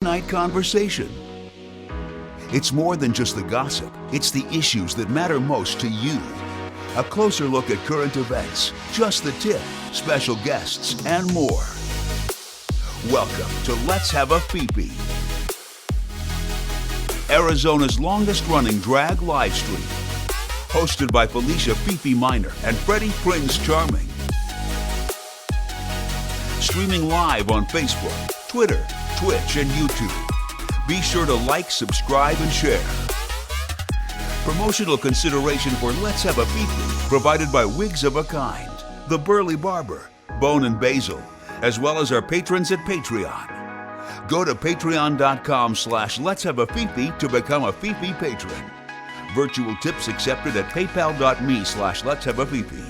night conversation. It's more than just the gossip, it's the issues that matter most to you. A closer look at current events, just the tip, special guests, and more. Welcome to Let's Have a Fefe, Arizona's longest-running drag live stream. Hosted by Felicia Fefe Minor and Freddy Prinze Charming. Streaming live on Facebook, Twitter, Twitch, and YouTube. Be sure to like, subscribe, and share. Promotional consideration for Let's Have a Fefe provided by Wigs of a Kind, The Burly Barber, Bone and Basil, as well as our patrons at Patreon. Go to patreon.com/Let's Have a Fefe to become a Fefe patron. Virtual tips accepted at paypal.me/Let's Have a Fefe.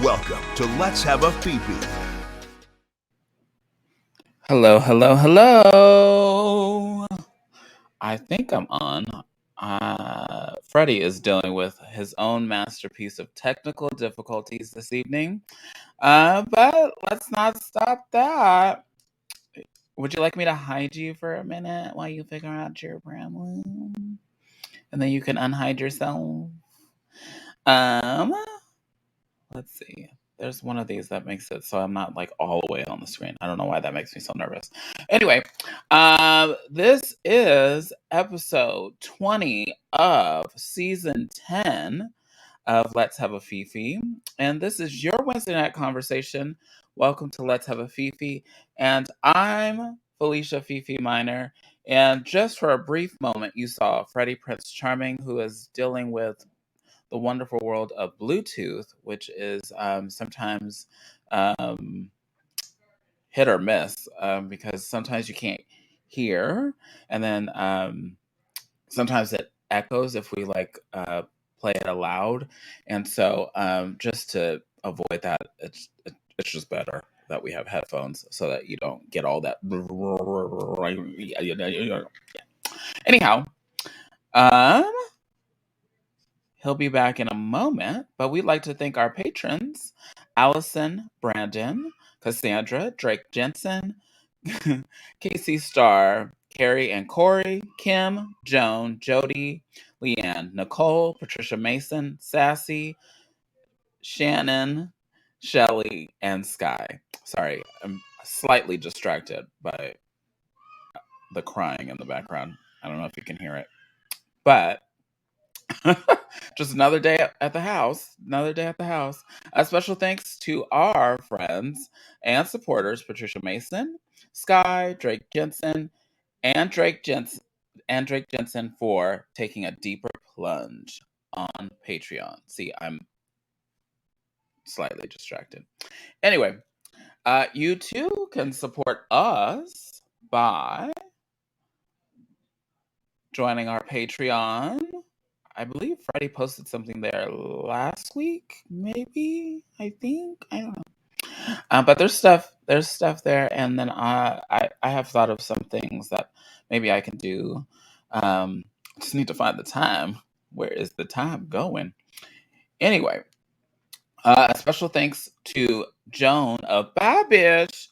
Welcome to Let's Have a Fefe. Hello, hello, hello. I think I'm on. Freddy is dealing with his own masterpiece of technical difficulties this evening. But let's not stop that. Would you like me to hide you for a minute while you figure out your problem? And then you can unhide yourself. Let's see. There's one of these that makes it so I'm not like all the way on the screen. I don't know why that makes me so nervous. Anyway, this is episode 20 of season 10 of Let's Have a Fefe. And this is your Wednesday night conversation. Welcome to Let's Have a Fefe. And I'm Felicia Fefe Minor. And just for a brief moment, you saw Freddy Prinze Charming, who is dealing with the wonderful world of Bluetooth, which is sometimes hit or miss because sometimes you can't hear. And then sometimes it echoes if we play it aloud. And so just to avoid that, it's just better that we have headphones so that you don't get all that. Anyhow, he'll be back in a moment, but we'd like to thank our patrons, Allison, Brandon, Cassandra, Drake Jensen, Casey Starr, Carrie and Corey, Kim, Joan, Jody, Leanne, Nicole, Patricia Mason, Sassy, Shannon, Shelly, and Sky. Sorry, I'm slightly distracted by the crying in the background. I don't know if you can hear it. But just another day at the house. Another day at the house. A special thanks to our friends and supporters, Patricia Mason, Sky, Drake Jensen, and Drake Jensen for taking a deeper plunge on Patreon. See, I'm slightly distracted. Anyway, you too can support us by joining our Patreon. I believe Freddie posted something there last week, maybe. I think, I don't know. But there's stuff there, and then I have thought of some things that maybe I can do. Just need to find the time. Where is the time going? Anyway, a special thanks to Joan of Babish,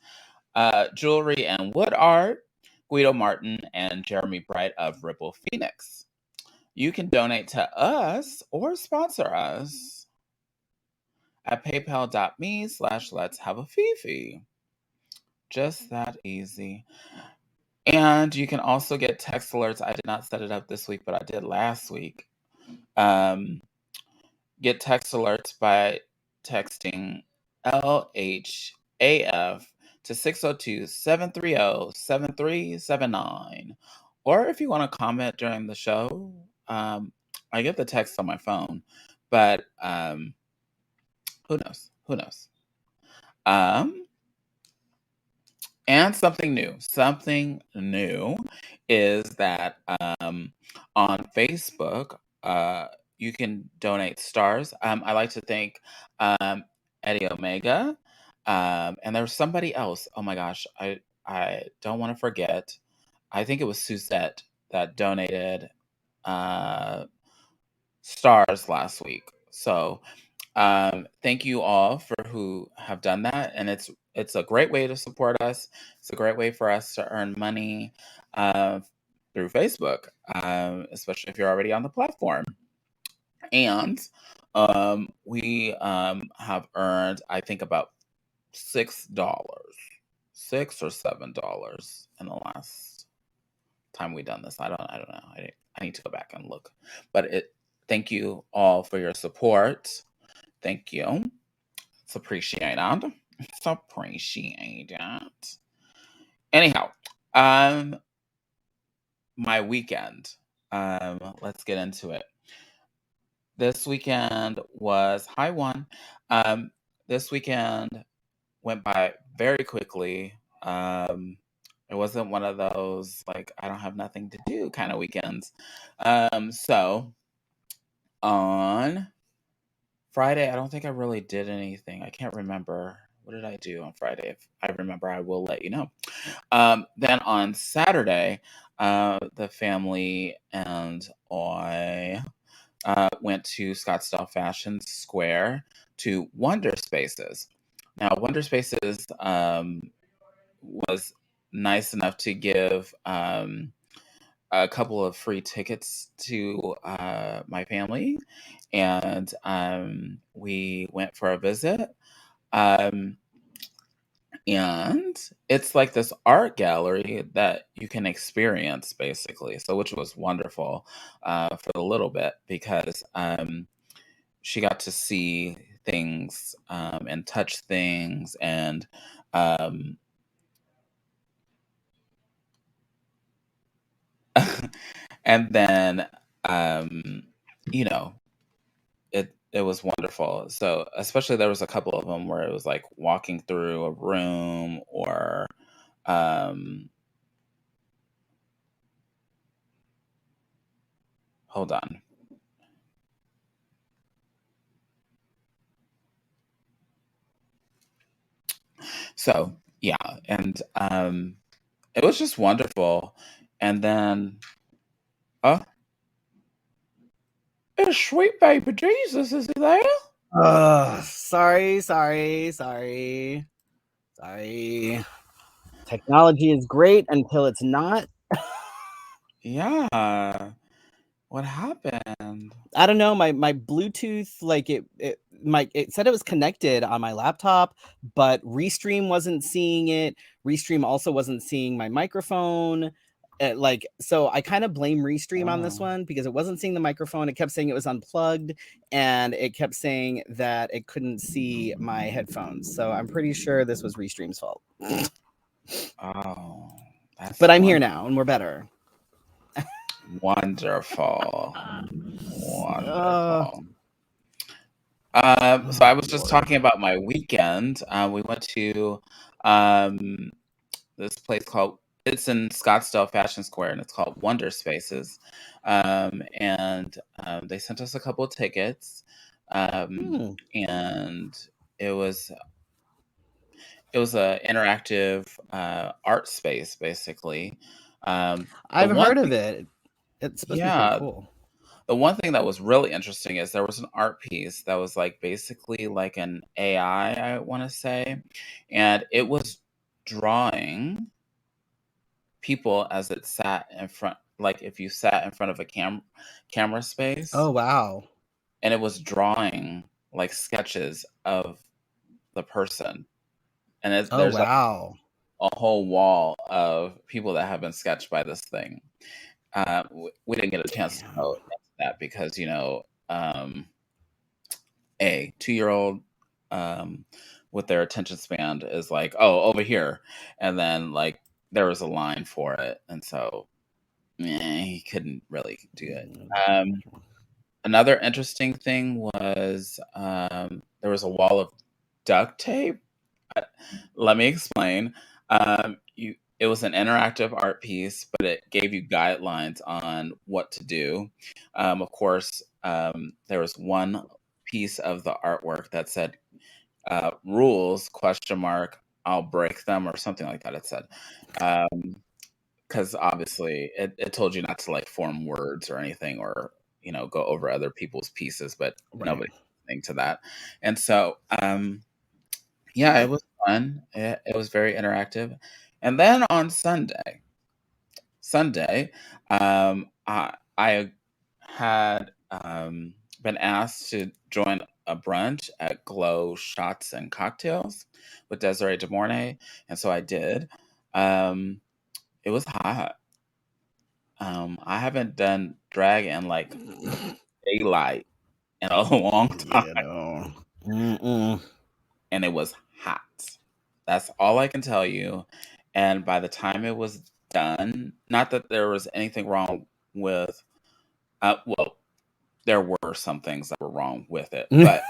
Jewelry and Wood Art, Guido Martin, and Jeremy Bright of Ripple Phoenix. You can donate to us or sponsor us at paypal.me/Let's Have a Fefe. Just that easy. And you can also get text alerts. I did not set it up this week, but I did last week. Get text alerts by texting LHAF to 602-730-7379. Or if you want to comment during the show, I get the text on my phone, but who knows? Who knows? And something new is that on Facebook, you can donate stars. I like to thank Eddie Omega, and there was somebody else. Oh my gosh, I don't want to forget. I think it was Suzette that donated stars last week. So thank you all for who have done that, and it's it's a great way to support us. It's a great way for us to earn money uh, through Facebook, especially if you're already on the platform. And we have earned, I think, about $6, $6 or $7 in the last time we done this. I don't know. I need to go back and look. But thank you all for your support. Thank you. It's appreciated. It's appreciated. Anyhow, my weekend. Let's get into it. This weekend was hi one. Um, this weekend went by very quickly. It wasn't one of those like I don't have nothing to do kind of weekends. So on Friday, I don't think I really did anything. I can't remember. What did I do on Friday? If I remember, I will let you know. Then on Saturday, the family and I went to Scottsdale Fashion Square to Wonder Spaces. Now, Wonder Spaces was nice enough to give a couple of free tickets to my family, and we went for a visit. Um, and it's like this art gallery that you can experience basically, so which was wonderful for a little bit because she got to see things and touch things and um, and then you know it was wonderful. So especially there was a couple of them where it was like walking through a room or um, hold on. So yeah, and it was just wonderful. And then oh, it's sweet baby Jesus, is he there? Sorry. Technology is great until it's not. Yeah. What happened? I don't know. My Bluetooth, like it said it was connected on my laptop, but Restream wasn't seeing it. Restream also wasn't seeing my microphone. So I kind of blame Restream on this Oh. one because it wasn't seeing the microphone. It kept saying it was unplugged, and it kept saying that it couldn't see my headphones. So I'm pretty sure this was Restream's fault. Oh, that's But I'm here now, and we're better. wonderful. Uh, Wonderful. So I was just Lord. talking about my weekend. We went to um, this place called it's in Scottsdale Fashion Square, and it's called Wonder Spaces. And they sent us a couple of tickets, and it was a interactive art space, basically. The I've one heard of thing, it. It's supposed to be pretty yeah, cool. the one thing that was really interesting is there was an art piece that was like basically like an AI, I want to say, and it was drawing people as it sat in front, like if you sat in front of a camera space, Oh, wow. and it was drawing like sketches of the person, and Oh, there's like wow. a whole wall of people that have been sketched by this thing. We didn't get a chance to Damn. go into that because a 2-year-old with their attention span is like, oh, over here, and then like there was a line for it, and so he couldn't really do it. Another interesting thing was there was a wall of duct tape. Uh, Let me explain. It was an interactive art piece, but it gave you guidelines on what to do. Of course, there was one piece of the artwork that said rules question mark I'll break them or something like that. It said because obviously it told you not to like form words or anything or go over other people's pieces, but Right. nobody listening to that. And so Yeah, it was fun. It was very interactive. And then on Sunday, I had been asked to join a brunch at Glow Shots and Cocktails with Desiree DeMornay, and so I did. Um, it was hot. I haven't done drag in like daylight in a long time, Yeah, no. Mm-mm. and it was hot. That's all I can tell you. And by the time it was done, not that there was anything wrong with, well, there were some things that were wrong with it, but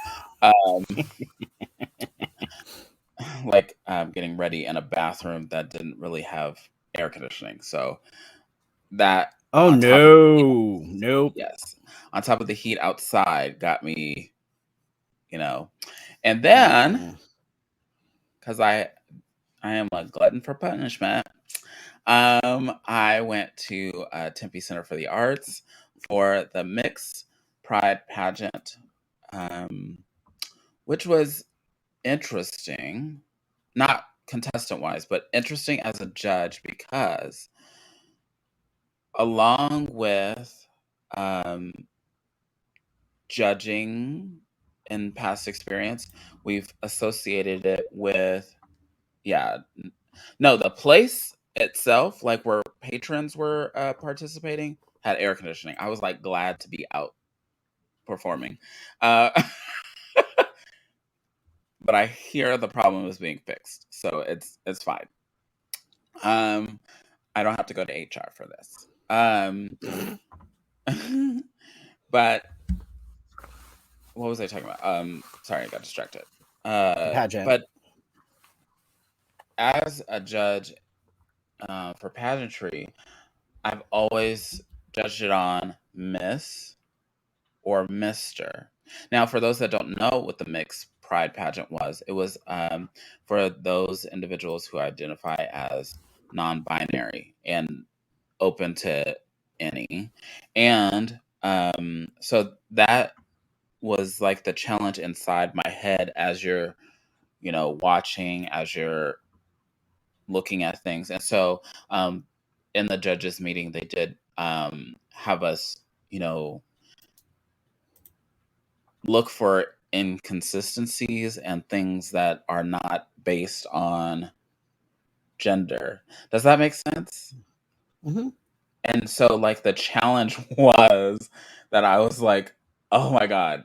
like getting ready in a bathroom that didn't really have air conditioning. So that Oh on top of the heat, no, nope. yes, on top of the heat outside got me, and then because I am a glutton for punishment. I went to Tempe Center for the Arts for the Mixed Pride pageant, which was interesting, not contestant wise, but interesting as a judge because along with judging in past experience, we've associated it with, yeah, no, the place itself, like where patrons were participating, had air conditioning. I was like glad to be out performing. Uh, but I hear the problem is being fixed, so it's fine. I don't have to go to HR for this. But what was I talking about? Sorry, I got distracted. Pageant. But as a judge for pageantry, I've always judged it on Miss or Mr. Now, for those that don't know what the mixed pride pageant was, it was for those individuals who identify as non-binary and open to any. And so that was like the challenge inside my head as you're, watching, as you're looking at things. And so in the judges meeting, they did have us, look for inconsistencies and things that are not based on gender. Does that make sense? Mm-hmm. And so, like, the challenge was that I was like, oh my God.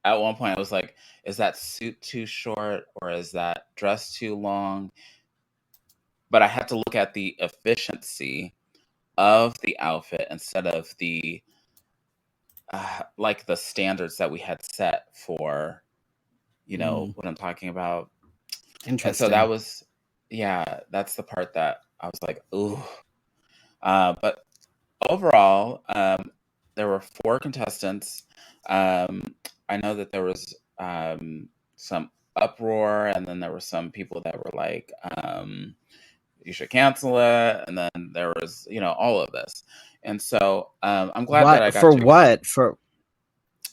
At one point, I was like, is that suit too short or is that dress too long? But I had to look at the efficiency of the outfit instead of the like the standards that we had set for, what I'm talking about. And so that Interesting. was, yeah, that's the part that I was like, ooh. But overall, there were 4 contestants. I know that there was some uproar, and then there were some people that were like, you should cancel it. And then there was, all of this. And so I'm glad that I What got for? to. What for?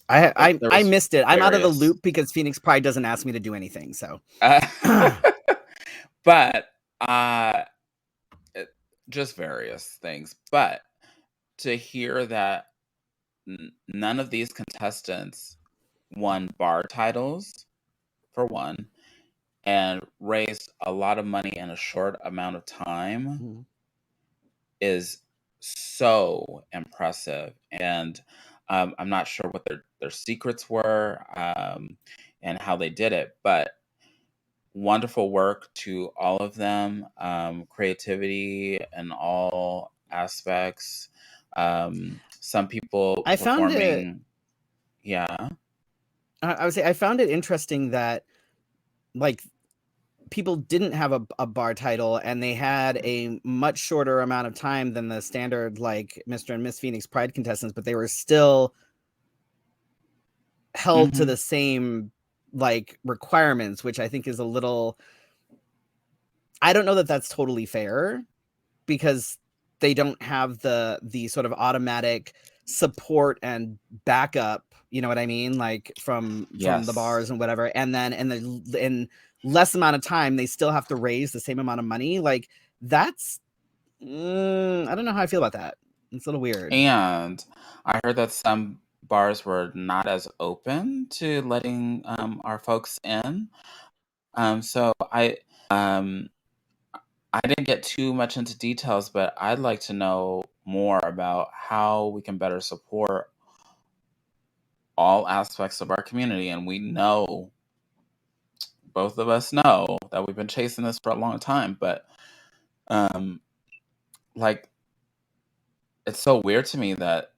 There I was missed it. I'm out of the various. loop because Phoenix Pride doesn't ask me to do anything. So, But just various things. But to hear that none of these contestants won bar titles, for one, and raised a lot of money in a short amount of time is so impressive. And I'm not sure what their secrets were and how they did it, but wonderful work to all of them. Creativity in all aspects. Some people I found it. performing, yeah. I would say I found it interesting that like people didn't have a bar title and they had a much shorter amount of time than the standard like Mr. and Miss Phoenix Pride contestants, but they were still held to Mhm. the same like requirements, which I think is a little. I don't know that that's totally fair because they don't have the sort of automatic support and backup, you know what I mean, like from the Yes. bars and whatever. And then in less amount of time, they still have to raise the same amount of money. Like that's, I don't know how I feel about that. It's a little weird. And I heard that some bars were not as open to letting our folks in. So I didn't get too much into details, but I'd like to know more about how we can better support all aspects of our community. And we know, both of us know, that we've been chasing this for a long time, but like, it's so weird to me that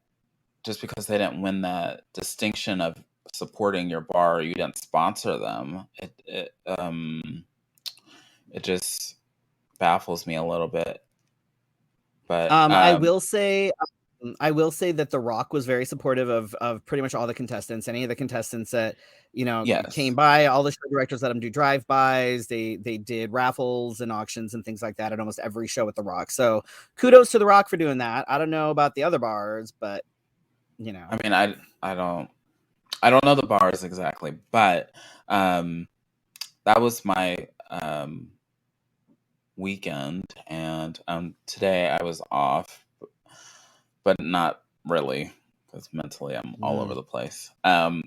just because they didn't win that distinction of supporting your bar, you didn't sponsor them. It just baffles me a little bit. But I will say that The Rock was very supportive of pretty much all the contestants. Any of the contestants that yes, came by, all the show directors let them do drive-bys. They did raffles and auctions and things like that at almost every show with The Rock. So kudos to The Rock for doing that. I don't know about the other bars, but I mean, I don't know the bars exactly, but that was my weekend, and today I was off, but not really, because mentally I'm all over the place. And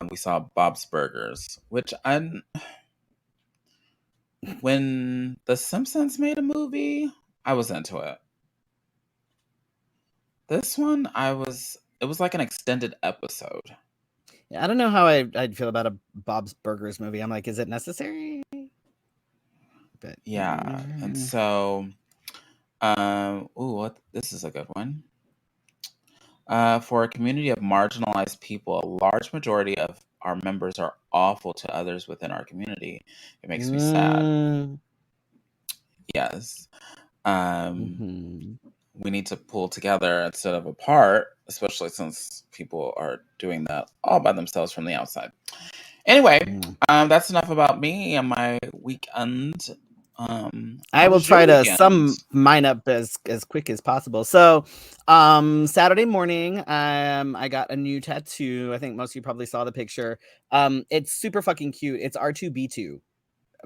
we saw Bob's Burgers, which when The Simpsons made a movie, I was into it. This one, it was like an extended episode. I don't know how I'd feel about a Bob's Burgers movie. I'm like, is it necessary? But Yeah, and so, this is a good one. For a community of marginalized people, a large majority of our members are awful to others within our community. It makes me sad. Yes. We need to pull together instead of apart, especially since people are doing that all by themselves from the outside. Anyway, that's enough about me and my weekend. I will try to sum mine up as quick as possible. So, Saturday morning, I got a new tattoo. I think most of you probably saw the picture. It's super fucking cute. It's R2B2,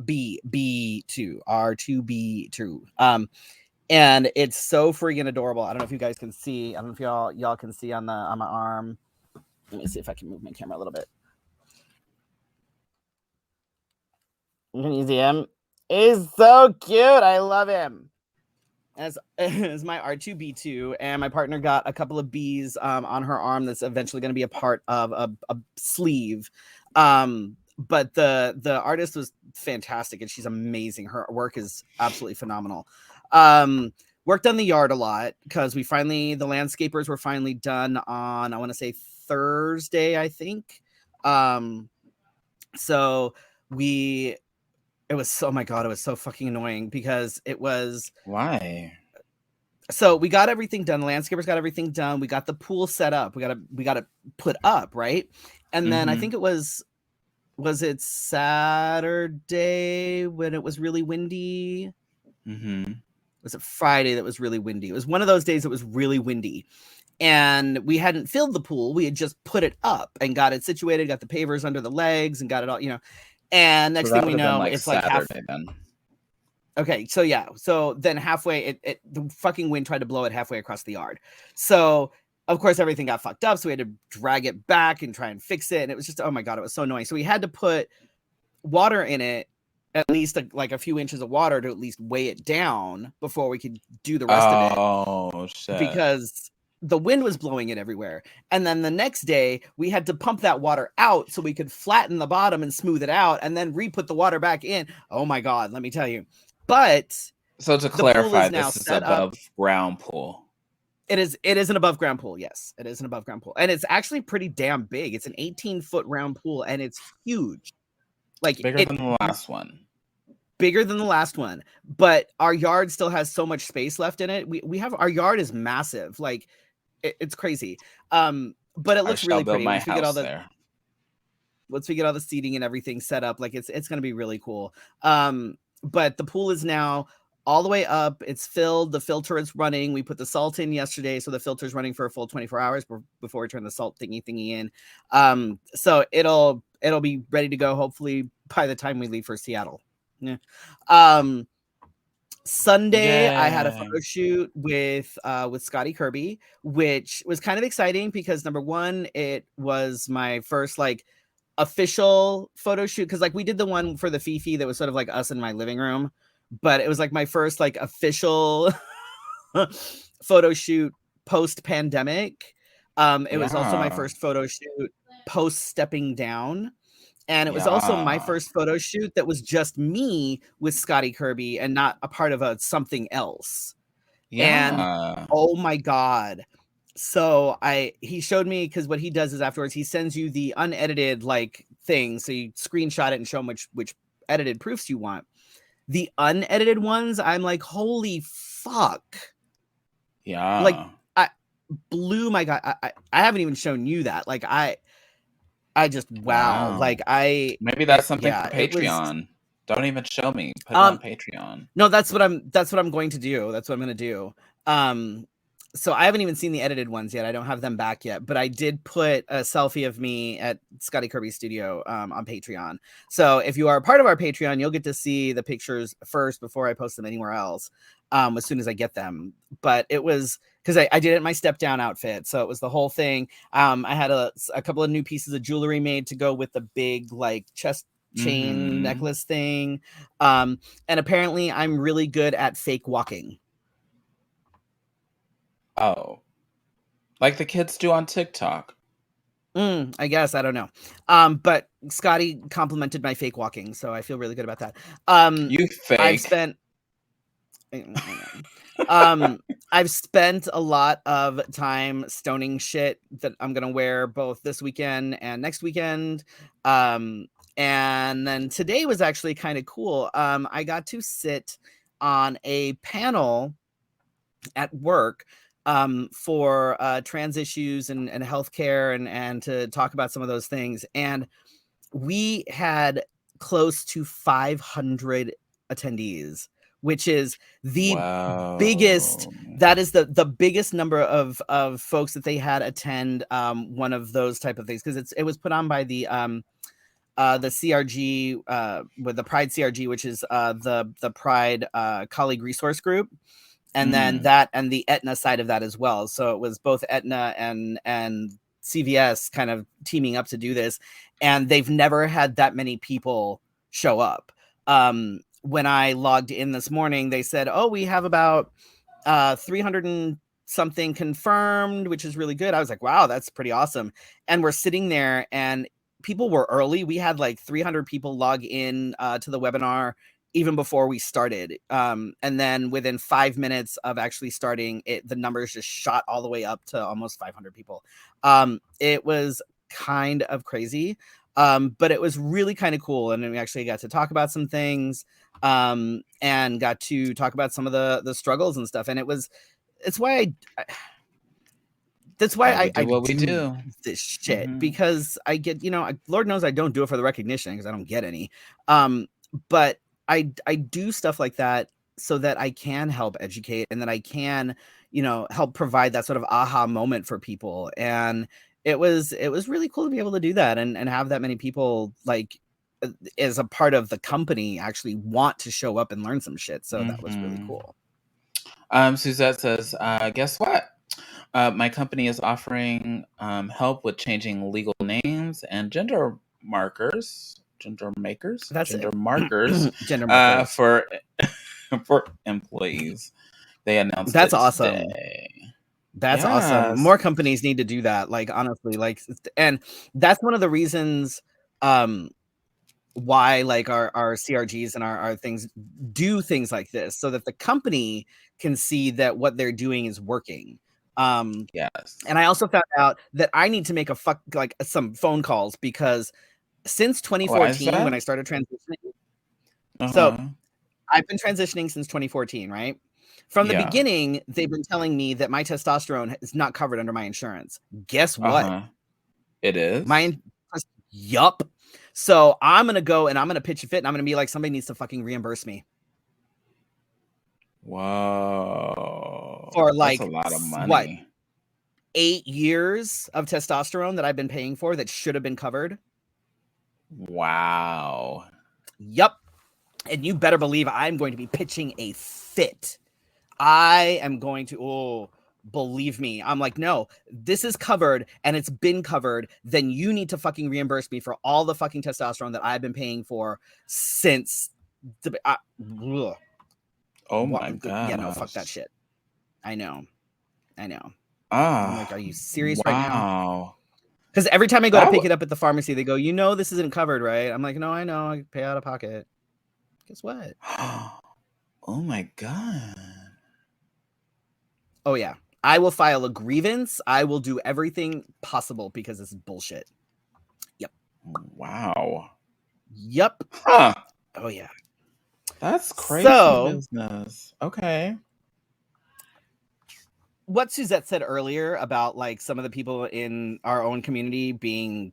B2, R2B2. And it's so freaking adorable. I don't know if you guys can see. I don't know if y'all can see on my arm. Let me see if I can move my camera a little bit. Can you see him? He's so cute. I love him. As my R2B2, and my partner got a couple of bees on her arm that's eventually going to be a part of a sleeve. But the artist was fantastic, and she's amazing. Her work is absolutely phenomenal. Worked on the yard a lot because the landscapers were finally done on, I want to say Thursday, I think. So it was, oh my God, it was so fucking annoying because it was. Why? So we got everything done. The landscapers got everything done. We got the pool set up. We got to put up, right? And then I think it was it Saturday when it was really windy? Was it Friday that was really windy? It was one of those days that was really windy. And we hadn't filled the pool. We had just put it up and got it situated, got the pavers under the legs and got it all, And next thing we know, it's Saturday, like then. Okay, so yeah, so then halfway, the fucking wind tried to blow it halfway across the yard. So of course everything got fucked up. So we had to drag it back and try and fix it, and it was just, oh my God, it was so annoying. So we had to put water in it, at least like a few inches of water to at least weigh it down before we could do the rest of it. Oh shit! Because the wind was blowing it everywhere. And then the next day we had to pump that water out so we could flatten the bottom and smooth it out and then re-put the water back in. Oh my God, let me tell you. But so to clarify, this is above ground pool. It is an above ground pool. Yes, it is an above ground pool. And it's actually pretty damn big. It's an 18-foot round pool and it's huge. Like bigger than the last one. Bigger than the last one, but our yard still has so much space left in it. We have, our yard is massive. Like it's crazy. But it looks really pretty once we get all the seating and everything set up. Like it's going to be really cool. But the pool is now all the way up. It's filled. The filter is running. We put the salt in yesterday, so the filter's running for a full 24 hours before we turn the salt thingy in. So it'll be ready to go hopefully by the time we leave for Seattle. Yeah. Sunday, I had a Yay. photo shoot with Scotty Kirby, which was kind of exciting because number one, it was my first like official photo shoot, because like we did the one for the Fifi that was sort of like us in my living room, but it was like my first like official photo shoot post pandemic. It was also my first photo shoot post stepping down. And it was also my first photo shoot that was just me with Scotty Kirby and not a part of something else. And oh my God. So he showed me, because what he does is afterwards he sends you the unedited like thing. So you screenshot it and show him which edited proofs you want. The unedited ones, I'm like, holy fuck. Yeah. Like I blew my God. I haven't even shown you that. Like I just wow. Like maybe that's something for Patreon. Don't even show me. Put it on Patreon. No, that's what I'm going to do. That's what I'm gonna do. So I haven't even seen the edited ones yet. I don't have them back yet, but I did put a selfie of me at Scotty Kirby Studio on Patreon. So if you are a part of our Patreon, you'll get to see the pictures first before I post them anywhere else, as soon as I get them. But it was because I did it in my step down outfit. So it was the whole thing. I had a couple of new pieces of jewelry made to go with the big like chest chain necklace thing. And apparently I'm really good at fake walking. Oh, like the kids do on TikTok. I guess, I don't know. But Scotty complimented my fake walking, so I feel really good about that. You fake. I've spent a lot of time stoning shit that I'm gonna wear both this weekend and next weekend. And then today was actually kind of cool. I got to sit on a panel at work for trans issues and healthcare and to talk about some of those things. And we had close to 500 attendees, which is the biggest. That is the biggest number of folks that they had attend one of those type of things, because it was put on by the CRG with the Pride CRG, which is the Pride colleague resource group. And then that and the Aetna side of that as well. So it was both Aetna and CVS kind of teaming up to do this. And they've never had that many people show up. When I logged in this morning, they said, oh, we have about 300 and something confirmed, which is really good. I was like, wow, that's pretty awesome. And we're sitting there and people were early. We had like 300 people log in to the webinar even before we started. And then within 5 minutes of actually starting it, the numbers just shot all the way up to almost 500 people. It was kind of crazy, but it was really kind of cool. And we actually got to talk about some things and got to talk about some of the struggles and stuff. And that's why I do this shit, because I get, Lord knows I don't do it for the recognition, because I don't get any. But I do stuff like that so that I can help educate and that I can, help provide that sort of aha moment for people. And it was really cool to be able to do that and have that many people like as a part of the company actually want to show up and learn some shit. So that was really cool. Suzette says, guess what? My company is offering help with changing legal names and gender markers for employees. They announced that's it awesome today. That's awesome. More companies need to do that, like, honestly, like, and that's one of the reasons why like our CRGs and our things do things like this, so that the company can see that what they're doing is working. Yes. And I also found out that I need to make some phone calls, because since 2014, when I started transitioning, so I've been transitioning since 2014, right? From the beginning, they've been telling me that my testosterone is not covered under my insurance. Guess what? It is? Yup. So I'm going to go and I'm going to pitch a fit, and I'm going to be like, somebody needs to fucking reimburse me. Whoa. For That's like a lot of what, money. 8 years of testosterone that I've been paying for that should have been covered. Wow. Yep. And you better believe I'm going to be pitching a fit. I am going to, believe me. I'm like, no, this is covered and it's been covered. Then you need to fucking reimburse me for all the fucking testosterone that I've been paying for since. Oh my god. Yeah, no, fuck that shit. I know. I'm like, are you Ah, serious right now? wow. Because every time I go to That pick it up at the pharmacy, they go, you know, this isn't covered, right? I'm like, no, I know. I pay out of pocket. Guess what? Oh my god. Oh, yeah. I will file a grievance. I will do everything possible because this is bullshit. Yep. Wow. Yep. Huh. Oh, yeah. That's crazy So, business. Okay. what Suzette said earlier about like some of the people in our own community being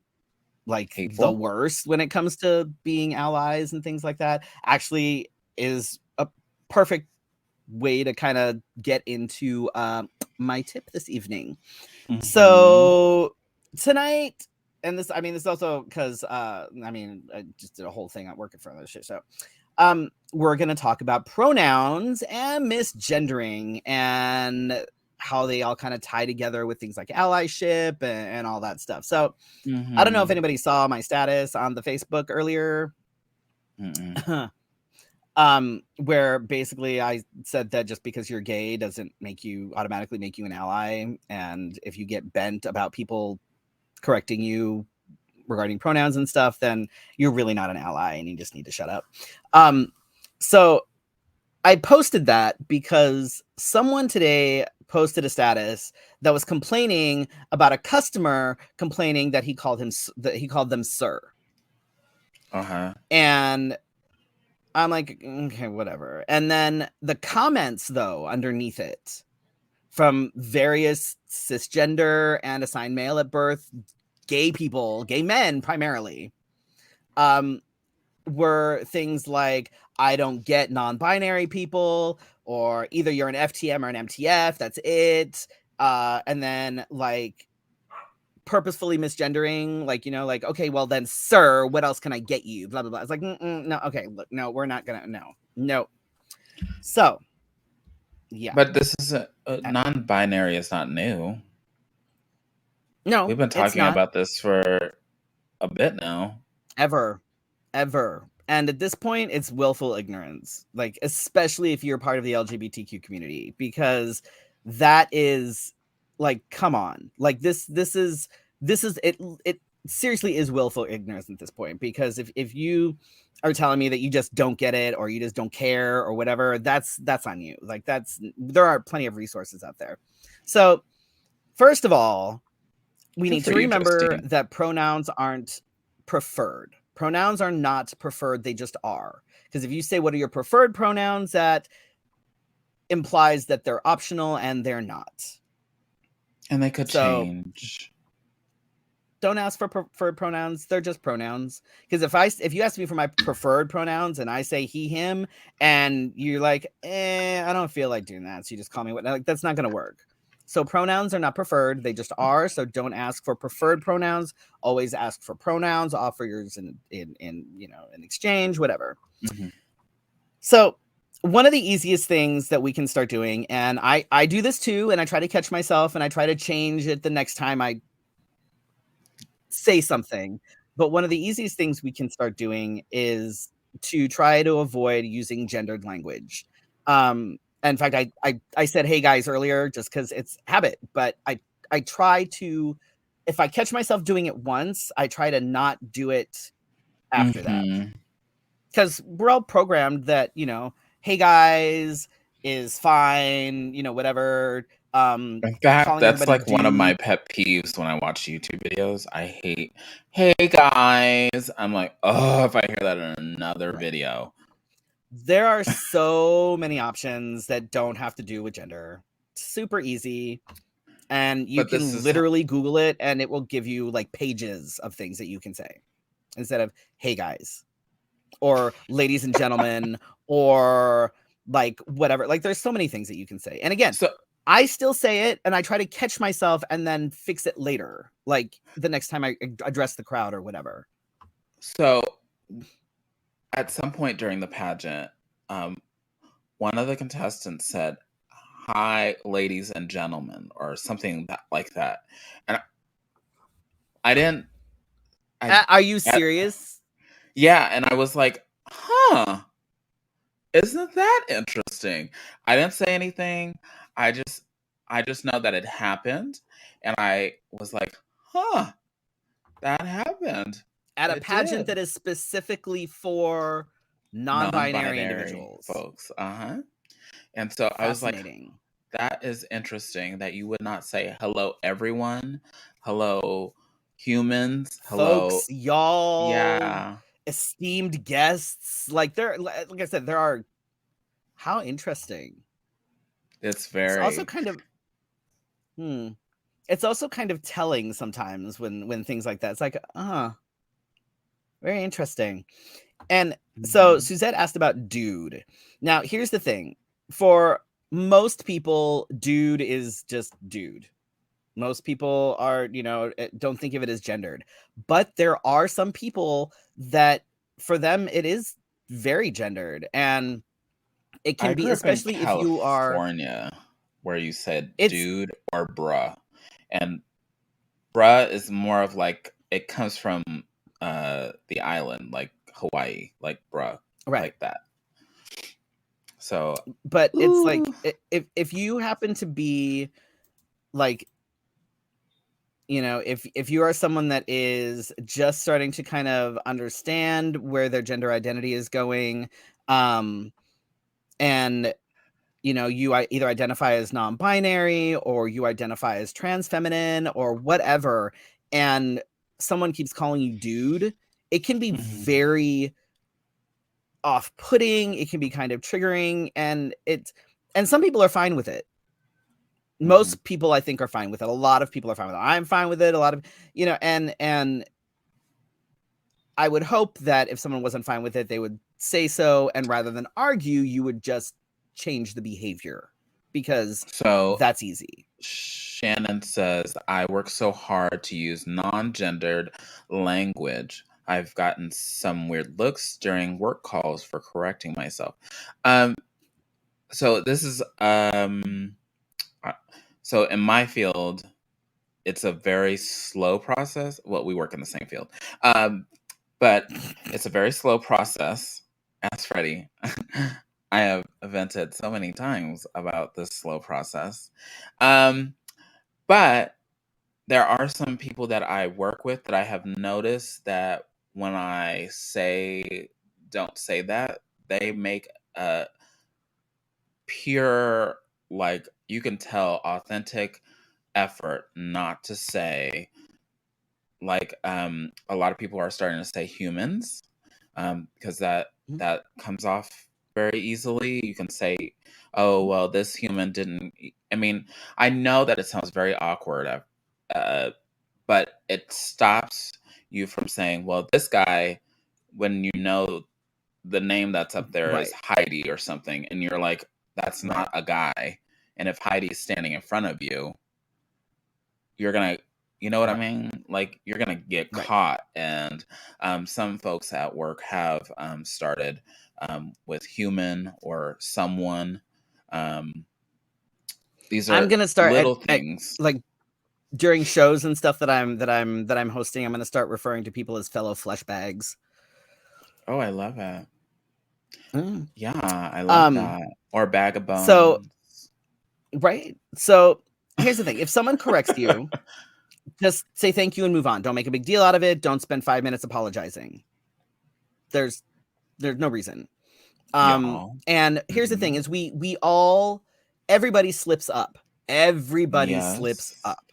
like Hateful? the worst when it comes to being allies and things like that actually is a perfect way to kind of get into my tip this evening. Mhm. So tonight, and this, I mean, this also because I just did a whole thing at work in front of this shit. So we're gonna talk about pronouns and misgendering and how they all kind of tie together with things like allyship and all that stuff. So I don't know if Mhm. anybody saw my status on the Facebook earlier. Mm-mm. Where basically I said that just because you're gay doesn't automatically make you an ally, and if you get bent about people correcting you regarding pronouns and stuff, then you're really not an ally and you just need to shut up. So I posted that because someone today posted a status that was complaining about a customer complaining that he called them sir. Uh-huh. And I'm like, okay, whatever. And then the comments, though, underneath it from various cisgender and assigned male at birth, gay people, gay men primarily, were things like, I don't get non-binary people, or either you're an FTM or an MTF, that's it. And then like purposefully misgendering, like, you know, like, okay, well then, sir, what else can I get you? Blah, blah, blah. It's like, no, okay, look, no, we're not gonna, no. So, yeah. But this is non-binary is not new. No, We've been it's talking not. about this for a bit now. Ever. And at this point, it's willful ignorance, like, especially if you're part of the LGBTQ community, because that is like, come on, like this is it seriously is willful ignorance at this point, because if you are telling me that you just don't get it or you just don't care or whatever, that's on you. Like, there are plenty of resources out there. So first of all, we Good need for to you, remember Justine. that pronouns aren't preferred. Pronouns are not preferred, they just are. Because if you say, what are your preferred pronouns, that implies that they're optional, and they're not. And they could So change. don't ask for preferred pronouns, they're just pronouns. Because if you ask me for my preferred pronouns and I say he, him, and you're like, I don't feel like doing that, so you just call me what, like, that's not going to work. So pronouns are not preferred, they just are. So don't ask for preferred pronouns, always ask for pronouns, offer yours in exchange, whatever. Mm-hmm. So one of the easiest things that we can start doing, and I do this too, and I try to catch myself and I try to change it the next time I say something, but one of the easiest things we can start doing is to try to avoid using gendered language. In fact, I said, hey guys, earlier, just because it's habit, but I try to, if I catch myself doing it once, I try to not do it after that. Because we're all programmed that, hey guys is fine, whatever. In fact, Calling that's everybody like one of my dude. pet peeves when I watch YouTube videos. I hate, hey guys. I'm like, oh, if I hear that in another video. There are so many options that don't have to do with gender. Super easy. And you But this can is literally Google it and it will give you like pages of things that you can say instead of, hey guys, or ladies and gentlemen, or like whatever. Like there's so many things that you can say. And again, So I still say it and I try to catch myself and then fix it later, like the next time I address the crowd or whatever. So at some point during the pageant, one of the contestants said, "Hi, ladies and gentlemen," or something like that. And I didn't. Are you serious? Yeah, and I was like, "Huh, isn't that interesting?" I didn't say anything. I just know that it happened, and I was like, "Huh, that happened." At a It pageant did. that is specifically for non-binary individuals. Folks. And so I was like, Fascinating. that is interesting that you would not say hello, everyone, hello, humans, hello. Folks, y'all, Yeah, esteemed guests. Like I said, there are. How interesting. it's It's also very. kind of it's also kind of telling sometimes when things like that. It's like, very interesting. And so Mhm. Suzette asked about dude. Now, here's the thing. For most people, dude is just dude. Most people are, don't think of it as gendered. But there are some people that for them it is very gendered. And it I can be, grew up in especially if you are California, where you said it's dude or bruh, and bruh is more of like it comes from the island, like Hawaii, like bruh, right. like that. So, But it's like ooh. if you happen to be like, if you are someone that is just starting to kind of understand where their gender identity is going, and you either identify as non-binary or you identify as trans feminine or whatever, and someone keeps calling you dude, it can be Mhm. very off-putting, it can be kind of triggering, and some people are fine with it. Mhm. Most people I think are fine with it. A lot of people are fine with it. I'm fine with it. A lot of, and I would hope that if someone wasn't fine with it, they would say so, and rather than argue, you would just change the behavior, because So that's easy. Shannon says, I work so hard to use non gendered language. I've gotten some weird looks during work calls for correcting myself. Um, so this is so in my field, it's a very slow process. Well, we work in the same field. But it's a very slow process. Ask Freddie. I have vented so many times about this slow process. But there are some people that I work with that I have noticed that when I say don't say that, they make a pure, like, you can tell, authentic effort not to say, like, a lot of people are starting to say humans, because that comes off very easily. You can say, oh well, this human didn't I mean, I know that it sounds very awkward, but it stops you from saying, well, this guy, when you know the name that's up there is Right. Heidi or something, and you're like, that's Right. not a guy. And if Heidi is standing in front of you, you're gonna, you know what I Right. mean? Like, you're gonna get Right. caught. And some folks at work have started with human or someone. Um, these I'm are gonna start little at things. like during shows and stuff that I'm hosting. I'm gonna start referring to people as fellow flesh bags. Oh, I love it. Mm. Yeah, I love Um. that. Or bag of So bones. right. So here's the thing: if someone corrects you, just say thank you and move on. Don't make a big deal out of it. Don't spend 5 minutes apologizing. There's there's no reason. Y'all. And here's the thing: Mhm. is everybody slips up. Everybody slips Yes. up.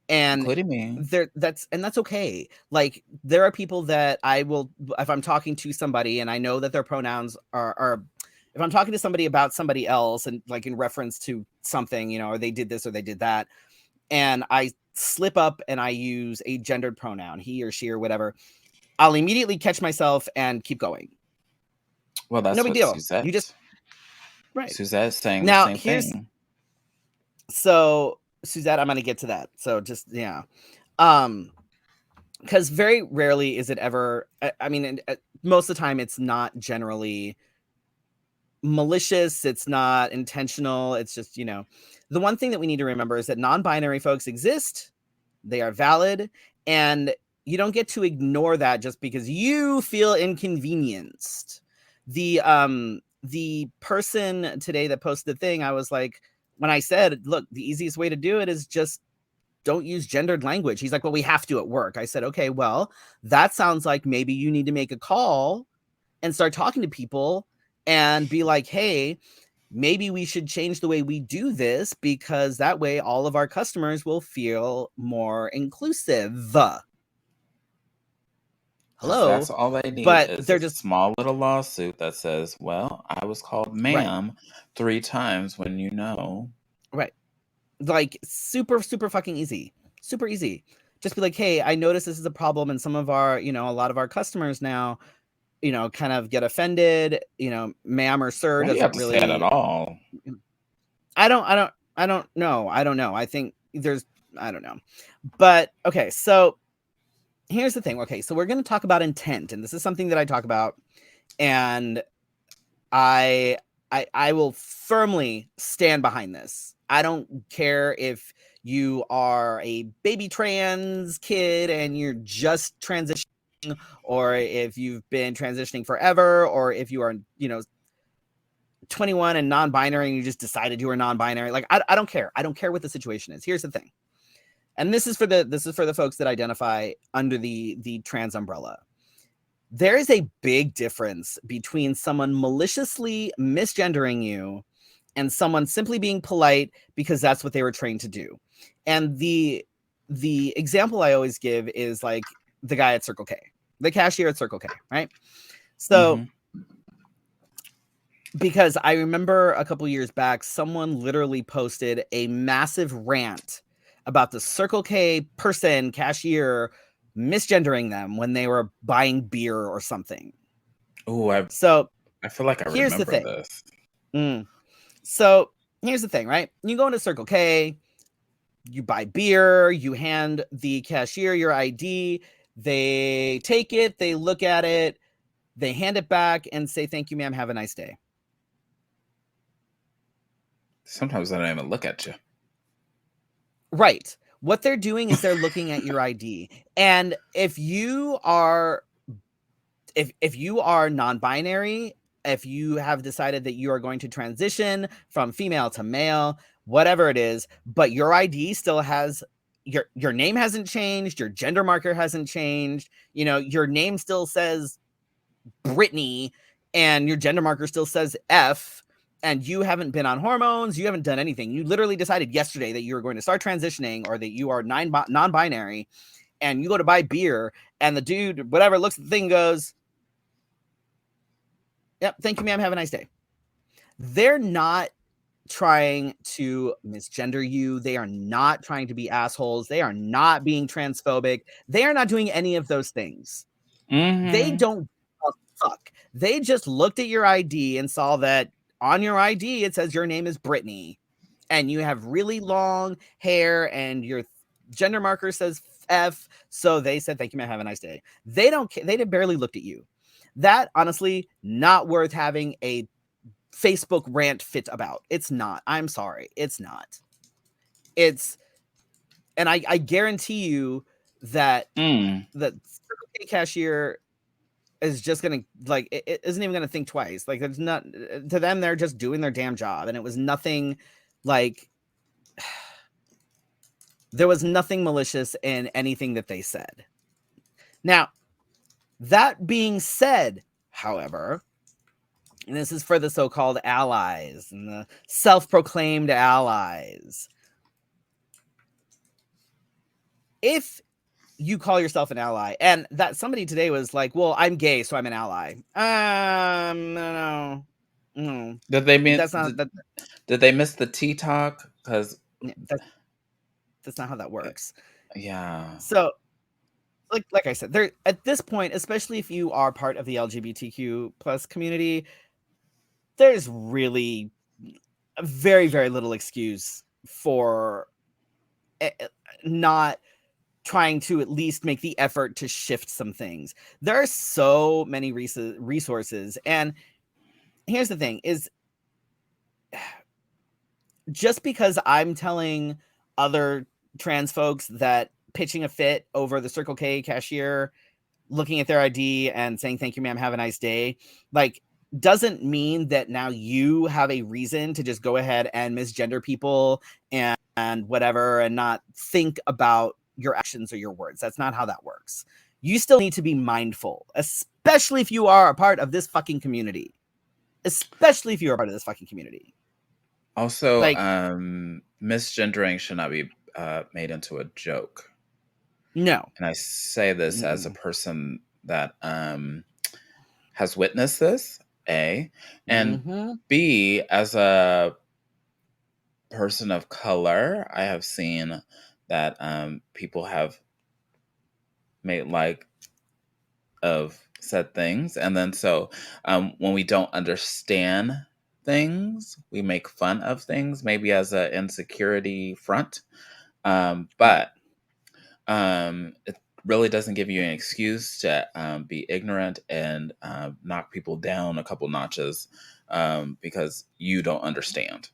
And Including me. that's okay. Like, there are people that I will, if I'm talking to somebody and I know that their pronouns are if I'm talking to somebody about somebody else and like in reference to something, or they did this or they did that, and I slip up and I use a gendered pronoun, he or she or whatever, I'll immediately catch myself and keep going. Well, No that's big what deal. You just Suzette. Right. Suzette's saying Now, the same thing. So Suzette, I'm going to get to that. So just, yeah. Because very rarely is it ever, I mean, most of the time it's not generally malicious, it's not intentional, it's just, the one thing that we need to remember is that non-binary folks exist, they are valid, and you don't get to ignore that just because you feel inconvenienced. The person today that posted the thing, I was like, when I said, look, the easiest way to do it is just don't use gendered language. He's like, well, we have to at work. I said, okay, well, that sounds like maybe you need to make a call and start talking to people and be like, hey, maybe we should change the way we do this because that way all of our customers will feel more inclusive. Hello. That's all they need But is they're a just small little lawsuit that says, well, I was called ma'am 3 times when right. Like super, super fucking easy. Super easy. Just be like, hey, I noticed this is a problem and some of our, a lot of our customers now, kind of get offended, ma'am or sir Why do you have doesn't to say it really, at all? I don't know. I don't know. I think I don't know. But okay, so here's the thing. Okay, so we're going to talk about intent, and this is something that I talk about, and I will firmly stand behind this. I don't care if you are a baby trans kid and you're just transitioning, or if you've been transitioning forever, or if you are, 21 and non-binary and you just decided you were non-binary. Like, I don't care. I don't care what the situation is. Here's the thing. And this is for the folks that identify under the trans umbrella. There is a big difference between someone maliciously misgendering you and someone simply being polite because that's what they were trained to do. And the example I always give is like the guy at Circle K, the cashier at Circle K, right? So because I remember a couple years back, someone literally posted a massive rant about the Circle K person, cashier, misgendering them when they were buying beer or something. Oh, I feel like I here's remember the thing. this. So here's the thing, right? You go into Circle K, you buy beer, you hand the cashier your ID, they take it, they look at it, they hand it back and say, thank you, ma'am, have a nice day. Sometimes I don't even look at you. Right. What they're doing is they're looking at your ID. And if you are non-binary, if you have decided that you are going to transition from female to male, whatever it is, but your ID still has your name hasn't changed, your gender marker hasn't changed, your name still says Brittany and your gender marker still says F, and you haven't been on hormones, you haven't done anything. You literally decided yesterday that you were going to start transitioning or that you are non-binary, and you go to buy beer and the dude, whatever, looks at the thing and goes, yep, thank you, ma'am, have a nice day. They're not trying to misgender you. They are not trying to be assholes. They are not being transphobic. They are not doing any of those things. They don't fuck. They just looked at your ID and saw that on your ID it says your name is Brittany and you have really long hair and your gender marker says F, so they said thank you, ma'am, have a nice day. They don't care. They barely looked at you. That, honestly, not worth having a Facebook rant fit about. It's not. I'm sorry. It's not. And I guarantee you that the Circle K cashier is just gonna, like, it isn't even gonna think twice. Like, there's not, to them, they're just doing their damn job, and it was nothing like there was nothing malicious in anything that they said. Now, that being said, however, and this is for the so-called allies and the self-proclaimed allies, if you call yourself an ally, and that somebody today was like, well, I'm gay, so I'm an ally. No. Did they miss? That's not that. Did they miss the tea talk? Because that's not how that works. Yeah. So, like I said, there at this point, especially if you are part of the LGBTQ plus community, there's really very, very little excuse for not trying to at least make the effort to shift some things. There are so many resources. And here's the thing is, just because I'm telling other trans folks that pitching a fit over the Circle K cashier, looking at their ID and saying, "Thank you, ma'am, have a nice day," like, doesn't mean that now you have a reason to just go ahead and misgender people and whatever, and not think about your actions or your words. That's not how that works. You still need to be mindful, especially if you are a part of this fucking community. Especially if you're a part of this fucking community. Also, Like, misgendering should not be made into a joke. no. And I say this as a person that has witnessed this, A, and B, as a person of color, I have seen that people have made like of said things, and then so when we don't understand things, we make fun of things, maybe as an insecurity front, but it really doesn't give you an excuse to be ignorant and knock people down a couple notches because you don't understand.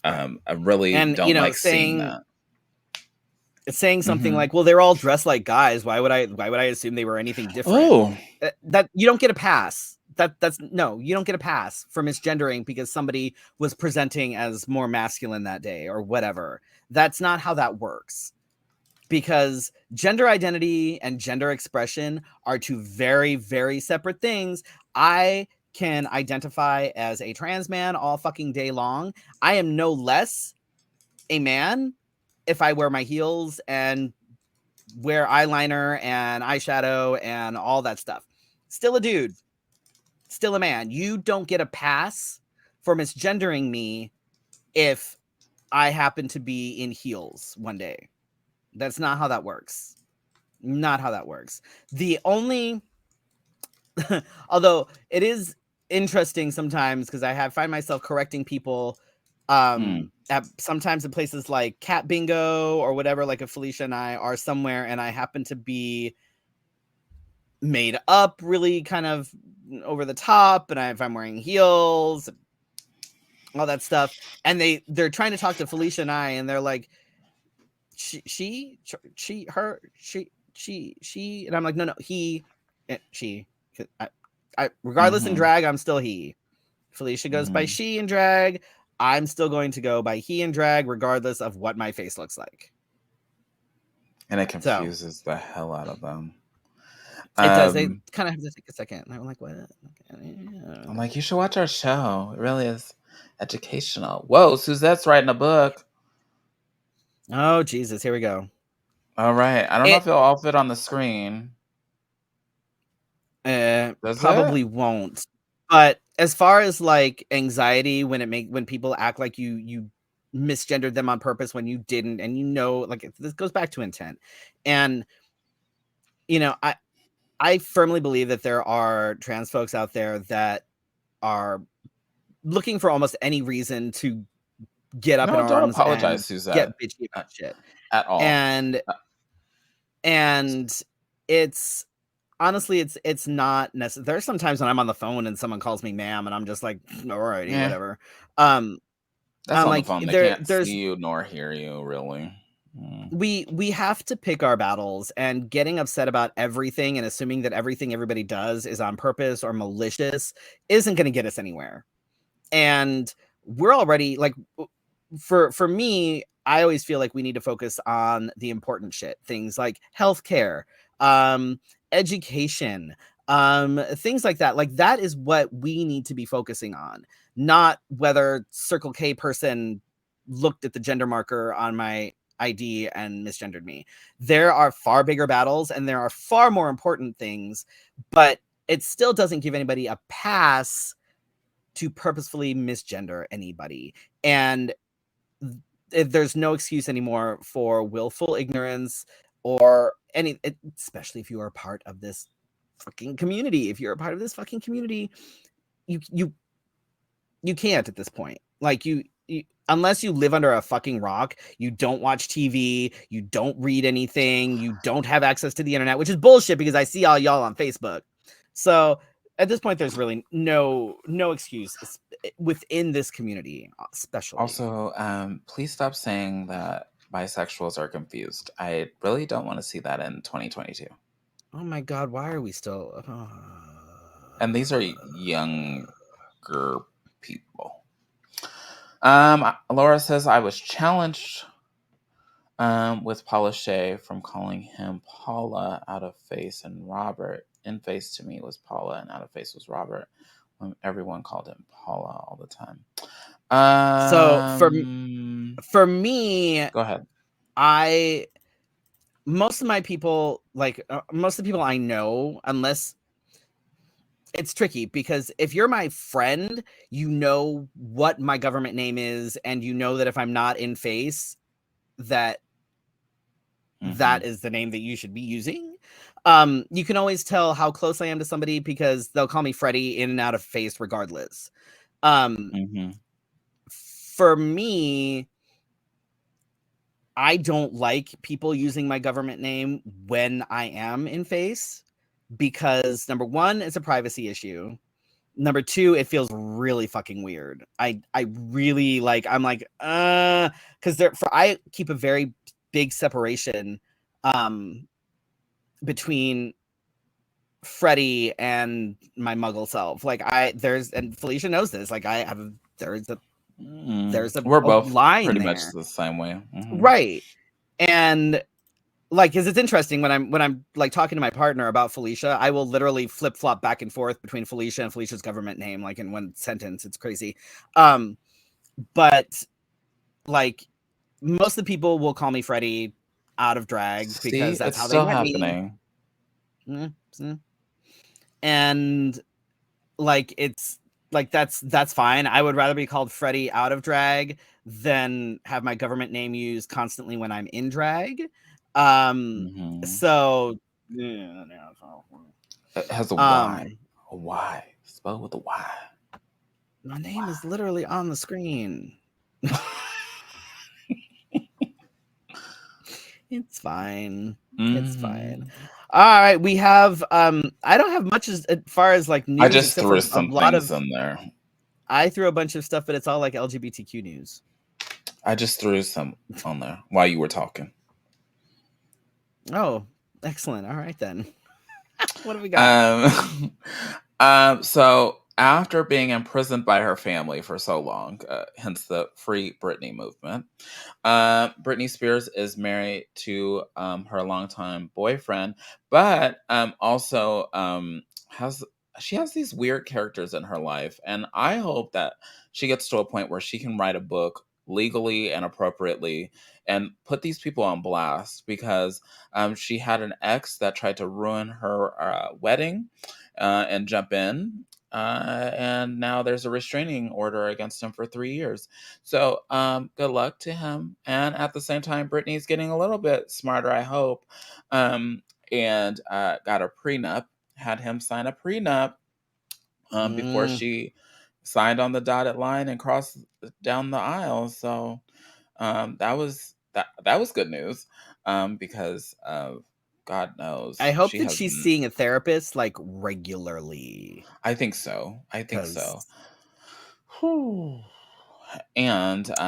I really don't like seeing that. It's saying something like, "Well, they're all dressed like guys. Why would I assume they were anything different?" Oh, that you don't get a pass. That's no, you don't get a pass for misgendering because somebody was presenting as more masculine that day or whatever. That's not how that works. Because gender identity and gender expression are two very, very separate things. I can identify as a trans man all fucking day long. I am no less a man if I wear my heels and wear eyeliner and eyeshadow and all that stuff. Still a dude. Still a man. You don't get a pass for misgendering me if I happen to be in heels one day. That's not how that works. Not how that works. The only, although it is interesting sometimes because I find myself correcting people at sometimes in places like Cat Bingo or whatever, like if Felicia and I are somewhere and I happen to be made up really kind of over the top, and if I'm wearing heels, all that stuff, and they're trying to talk to Felicia and I, and they're like, she, and I'm like, no, he, she, I regardless in drag, I'm still he. Felicia goes by she in drag. I'm still going to go by he in drag, regardless of what my face looks like. And it confuses the hell out of them. It does. They kind of have to take a second. I'm like, what? Okay. I'm like, you should watch our show. It really is educational. Whoa, Suzette's writing a book. Oh, Jesus. Here we go. All right. I don't know if it'll all fit on the screen. Probably won't. But as far as like anxiety, when people act like you misgendered them on purpose when you didn't, and like this goes back to intent. And I firmly believe that there are trans folks out there that are looking for almost any reason to get up in arms. Don't apologize, Suzette. Get bitchy about shit at all. And it's honestly, it's not necessary. There's sometimes when I'm on the phone and someone calls me ma'am, and I'm just like, alrighty, whatever. That's on like, the phone. They can't see you nor hear you, really. We have to pick our battles, and getting upset about everything and assuming that everything everybody does is on purpose or malicious isn't going to get us anywhere. And we're already like, for me, I always feel like we need to focus on the important shit, things like healthcare, education, things like that. Like that is what we need to be focusing on, not whether Circle K person looked at the gender marker on my ID and misgendered me. There are far bigger battles and there are far more important things, but it still doesn't give anybody a pass to purposefully misgender anybody. And there's no excuse anymore for willful ignorance or especially if you are a part of this fucking community. If you're a part of this fucking community, you can't at this point. Like you unless you live under a fucking rock, you don't watch TV, you don't read anything, you don't have access to the internet, which is bullshit because I see all y'all on Facebook. So at this point, there's really no excuse within this community, especially. Also, please stop saying that bisexuals are confused. I really don't want to see that in 2022. Oh my god, why are we still? And these are younger people. Laura says I was challenged with Paula Shea from calling him Paula out of face, and Robert in face to me was Paula and out of face was Robert, when everyone called him Paula all the time. So for me, go ahead. Most of my people, most of the people I know, unless it's tricky because if you're my friend, you know what my government name is, and you know that if I'm not in face, that is the name that you should be using. You can always tell how close I am to somebody because they'll call me Freddy in and out of face regardless. For me, I don't like people using my government name when I am in face because number one, it's a privacy issue. Number two, it feels really fucking weird. I really I'm like, because I keep a very big separation between Freddy and my muggle self. And Felicia knows this. We're both line pretty there. much the same way, right? And because it's interesting when I'm like talking to my partner about Felicia, I will literally flip flop back and forth between Felicia and Felicia's government name, like in one sentence. It's crazy. But like most of the people will call me Freddy out of drag because that's how they met happening. Me. And like it's like that's fine. I would rather be called Freddy out of drag than have my government name used constantly when I'm in drag. So yeah, it has a Y. A Y. Spelled with a Y. My name is literally on the screen. It's fine. It's fine. All right, we have I don't have much as far as like news. I just threw some things in there. I threw a bunch of stuff, but it's all like LGBTQ news. I just threw some on there while you were talking. Oh, excellent. All right then. What do we got? So after being imprisoned by her family for so long, hence the Free Britney movement, Britney Spears is married to her longtime boyfriend, but also has these weird characters in her life, and I hope that she gets to a point where she can write a book legally and appropriately and put these people on blast, because she had an ex that tried to ruin her wedding and jump in, and now there's a restraining order against him for 3 years. So good luck to him. And at the same time, Britney's getting a little bit smarter, I hope, and got a prenup, had him sign a prenup before she signed on the dotted line and crossed down the aisle. So that was good news, because God knows. I hope that she's seeing a therapist like regularly. I think so. And go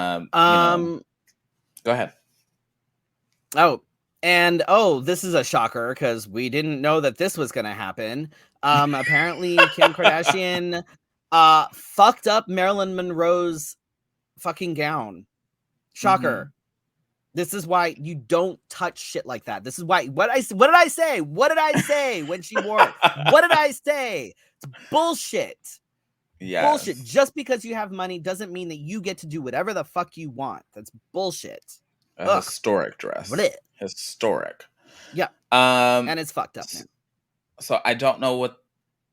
ahead. This is a shocker because we didn't know that this was going to happen. Apparently, Kim Kardashian fucked up Marilyn Monroe's fucking gown. Shocker. This is why you don't touch shit like that. This is why. What did I say? What did I say when she wore it? What did I say? It's bullshit. Yes. Bullshit. Just because you have money doesn't mean that you get to do whatever the fuck you want. That's bullshit. A historic dress. Blech. Historic. Yeah. And it's fucked up now. So I don't know what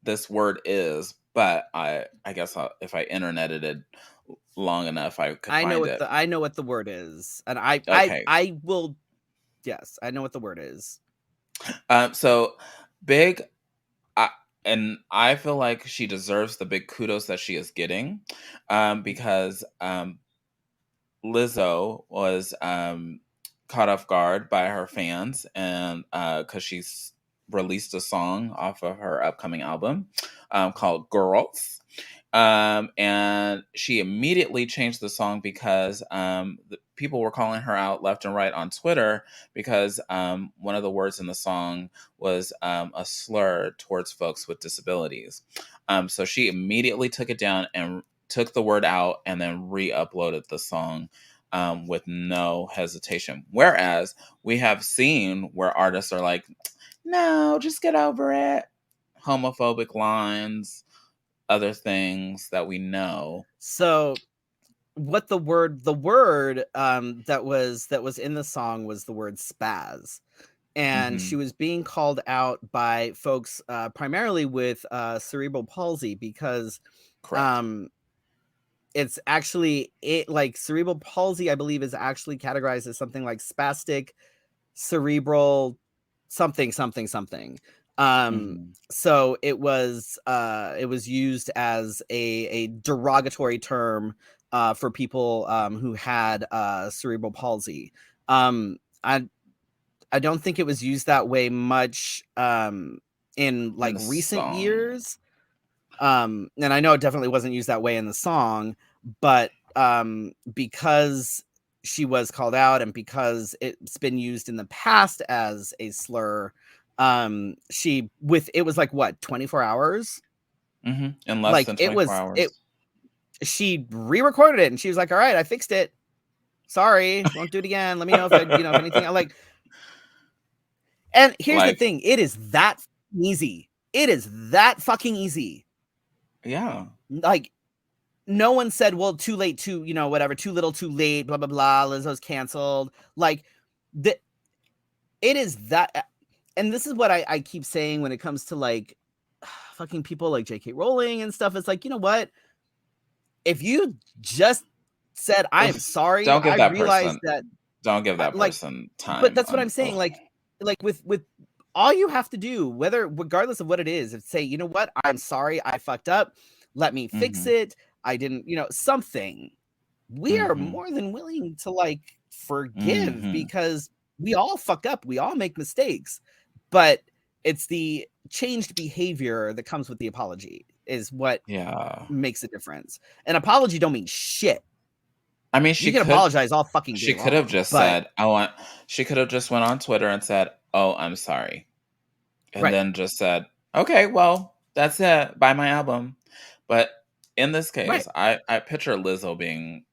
this word is, but I guess if I interneted it long enough, I could find it. I know what the word is, and I will. Yes, I know what the word is. So big. and I feel like she deserves the big kudos that she is getting, because Lizzo was caught off guard by her fans, and because she's released a song off of her upcoming album called Girls. And she immediately changed the song because the people were calling her out left and right on Twitter because one of the words in the song was a slur towards folks with disabilities. So she immediately took it down and took the word out and then re-uploaded the song with no hesitation. Whereas we have seen where artists are like, no, just get over it. Homophobic lines, other things that we know. So what the word that was in the song was the word spaz. And she was being called out by folks primarily with cerebral palsy because Correct. it's actually like cerebral palsy, I believe, is actually categorized as something like spastic cerebral something. So it was used as a derogatory term for people who had cerebral palsy. I don't think it was used that way much in like the recent song. years. And I know it definitely wasn't used that way in the song, but because she was called out and because it's been used in the past as a slur, it was like what, 24 hours? In less than 24 hours. She re-recorded it and she was like, all right, I fixed it. Sorry, won't do it again. Let me know if if anything. And here's the thing, it is that easy. It is that fucking easy. Yeah. Like, no one said, well, too late, too little, too late, blah, blah, blah, Lizzo's canceled. Like, it is that, and this is what I keep saying when it comes to, like, fucking people like J.K. Rowling and stuff. It's like, you know what? If you just said, I am sorry, don't give I that realized person, that. Don't give that person time. But that's what I'm saying. Like with all you have to do, regardless of what it is say, you know what? I'm sorry, I fucked up. Let me fix it. I didn't, something. We are more than willing to like forgive because we all fuck up. We all make mistakes. But it's the changed behavior that comes with the apology is what makes a difference. An apology don't mean shit. I mean, you can apologize all fucking day She could have just said, she could have just went on Twitter and said, oh, I'm sorry. And then just said, okay, well, that's it. Buy my album. But in this case, I picture Lizzo being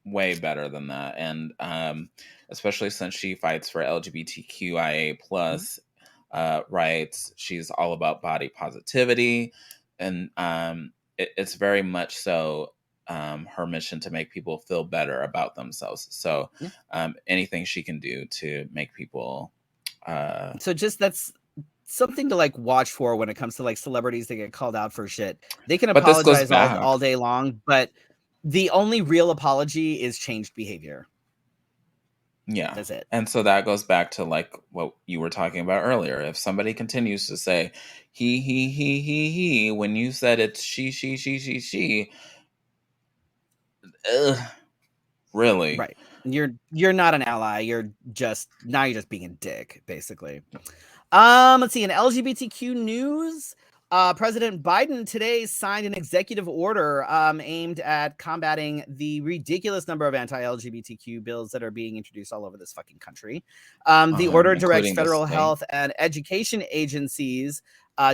way better than that. And especially since she fights for LGBTQIA plus rights. She's all about body positivity. And it's very much so her mission to make people feel better about themselves. So anything she can do to make people so just that's something to like watch for when it comes to like celebrities that get called out for shit. They can apologize all day long, but the only real apology is changed behavior. Yeah, that's it. And so that goes back to like what you were talking about earlier. If somebody continues to say he when you said it's she, really, right? You're not an ally. You're just being a dick, basically. Let's see. In LGBTQ news, President Biden today signed an executive order aimed at combating the ridiculous number of anti-LGBTQ bills that are being introduced all over this fucking country. The order directs federal health and education agencies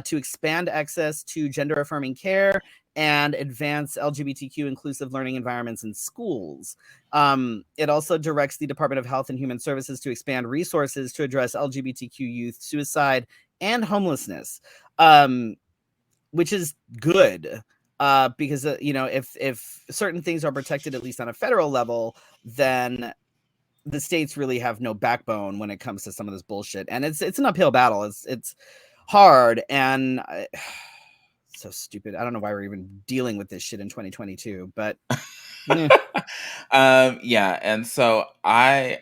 to expand access to gender-affirming care and advance LGBTQ inclusive learning environments in schools. It also directs the Department of Health and Human Services to expand resources to address LGBTQ youth suicide and homelessness, which is good because, if certain things are protected, at least on a federal level, then the states really have no backbone when it comes to some of this bullshit. And it's an uphill battle. It's hard and so stupid. I don't know why we're even dealing with this shit in 2022, but yeah. And so I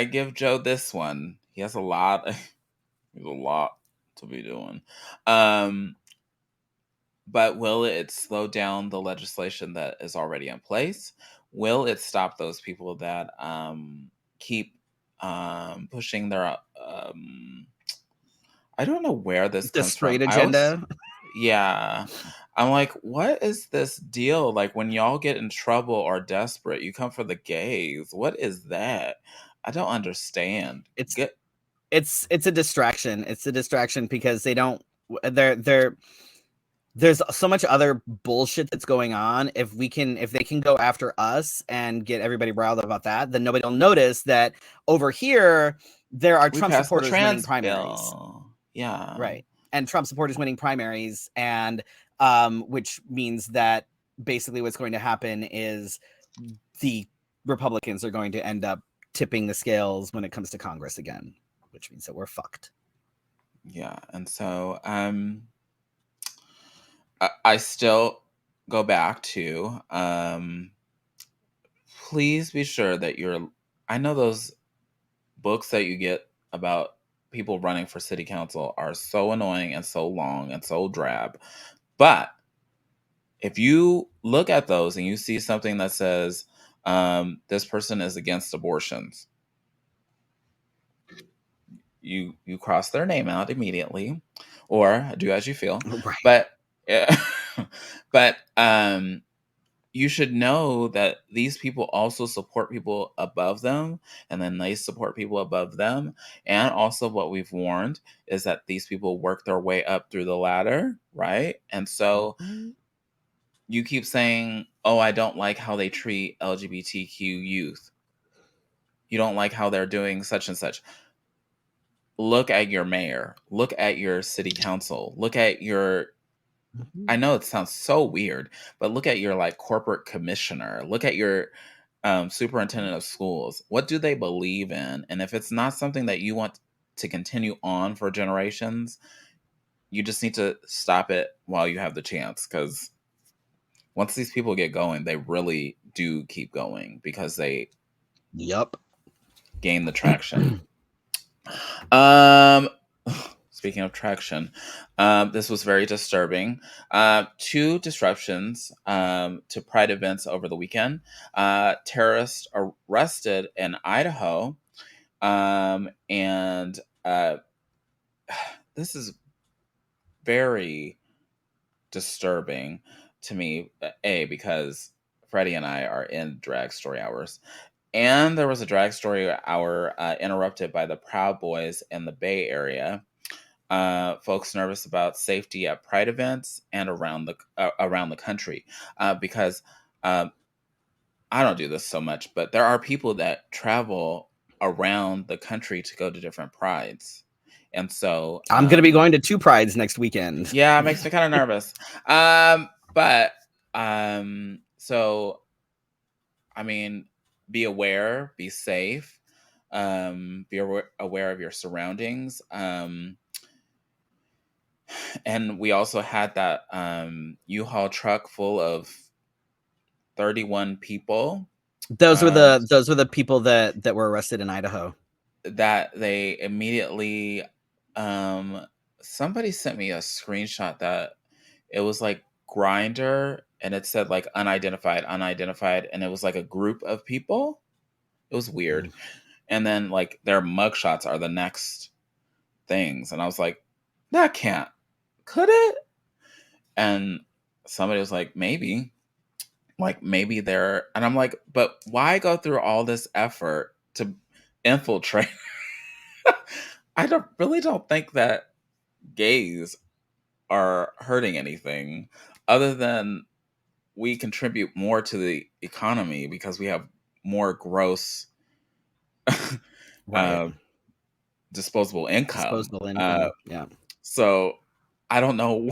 give Joe this one. He has a lot to be doing. Um, but will it slow down the legislation that is already in place? Will it stop those people that keep pushing their I don't know where this The comes from. straight agenda. Yeah. I'm like, what is this deal? Like when y'all get in trouble or desperate, you come for the gays. What is that? I don't understand. It's Get it's a distraction. It's a distraction because they're there's so much other bullshit that's going on. If they can go after us and get everybody riled up about that, then nobody will notice that over here there are we Trump passed the supporters winning trans primaries. bill. Yeah. Right. And Trump supporters winning primaries, and which means that basically what's going to happen is the Republicans are going to end up tipping the scales when it comes to Congress again, which means that we're fucked. Yeah. And so I still go back to please be sure that I know those books that you get about people running for city council are so annoying and so long and so drab. But if you look at those and you see something that says this person is against abortions, you cross their name out immediately, or do as you feel. Right. But but you should know that these people also support people above them, and then they support people above them. And also, what we've warned is that these people work their way up through the ladder, right? And so you keep saying, oh, I don't like how they treat LGBTQ youth. You don't like how they're doing such and such. Look at your mayor. Look at your city council. Look at your I know it sounds so weird, but look at your like corporate commissioner. Look at your superintendent of schools. What do they believe in? And if it's not something that you want to continue on for generations, you just need to stop it while you have the chance. Because once these people get going, they really do keep going because they gain the traction. Speaking of traction, this was very disturbing. Two disruptions to Pride events over the weekend. Terrorists arrested in Idaho, and this is very disturbing to me. Because Freddie and I are in drag story hours. And there was a drag story hour interrupted by the Proud Boys in the Bay Area. Folks nervous about safety at Pride events and around the country, because I don't do this so much, but there are people that travel around the country to go to different prides, and so I'm going to be going to 2 prides next weekend. Yeah, it makes me kind of nervous. But so I mean, be aware, be safe, be aware of your surroundings. And we also had that U-Haul truck full of 31 people. Those were the people that were arrested in Idaho. That they immediately somebody sent me a screenshot that it was like Grinder, and it said like unidentified, and it was like a group of people. It was weird. And then like their mugshots are the next things, and I was like, that can't, could it? And somebody was like, maybe they're, and I'm like, but why go through all this effort to infiltrate? I don't think that gays are hurting anything other than we contribute more to the economy because we have more gross Right. disposable income. Yeah. So I don't know.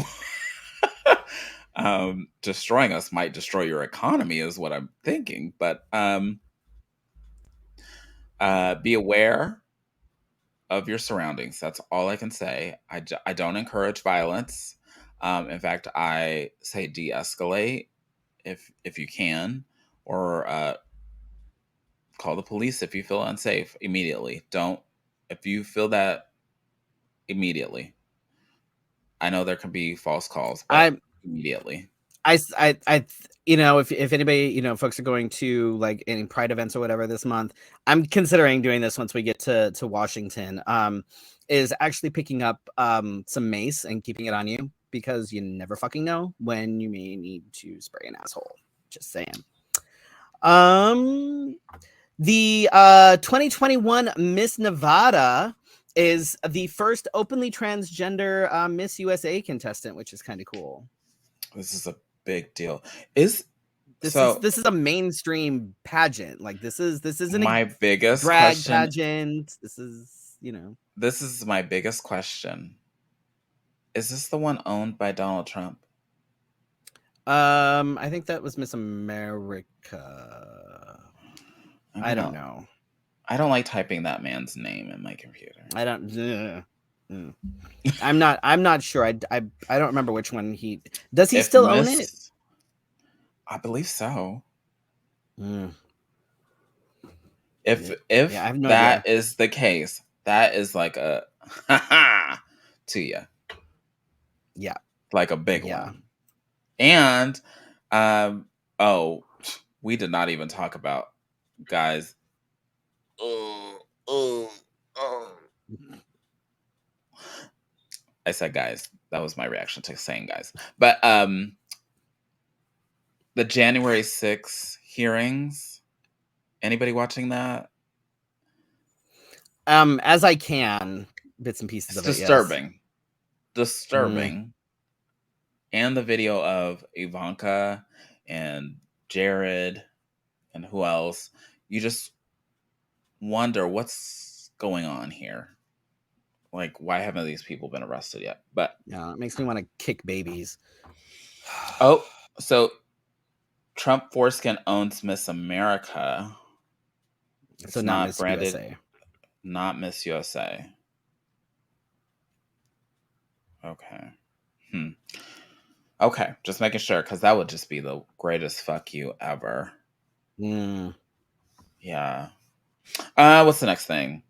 Destroying us might destroy your economy is what I'm thinking, but be aware of your surroundings. That's all I can say. I don't encourage violence. In fact, I say de-escalate if you can, or call the police if you feel unsafe immediately. Don't, if you feel that, immediately. I know there can be false calls, but I immediately. if anybody, folks are going to like any Pride events or whatever this month, I'm considering doing this once we get to Washington. Is actually picking up some mace and keeping it on you, because you never fucking know when you may need to spray an asshole. Just saying. The 2021 Miss Nevada is the first openly transgender Miss USA contestant, which is kind of cool. This is a big deal. This is a mainstream pageant. Like this isn't my biggest drag question. Pageant. This is This is my biggest question. Is this the one owned by Donald Trump? I think that was Miss America. I don't know. I don't like typing that man's name in my computer. I don't. I'm not sure. I don't remember which one he does. He still own it? I believe so. If I have no idea. Is the case, that is like a to you. Yeah. Like a big one. And we did not even talk about, guys. I said guys. That was my reaction to saying guys. But the January 6th hearings, anybody watching that? As I can, bits and pieces of it. Disturbing. Disturbing. And the video of Ivanka and Jared and who else. You just wonder what's going on here. Like, why haven't these people been arrested yet? But yeah, it makes me want to kick babies. Oh, so Trump foreskin owns Miss America. It's so not Miss branded, USA. Not Miss USA. Okay. Okay, just making sure, because that would just be the greatest fuck you ever. Yeah. What's the next thing?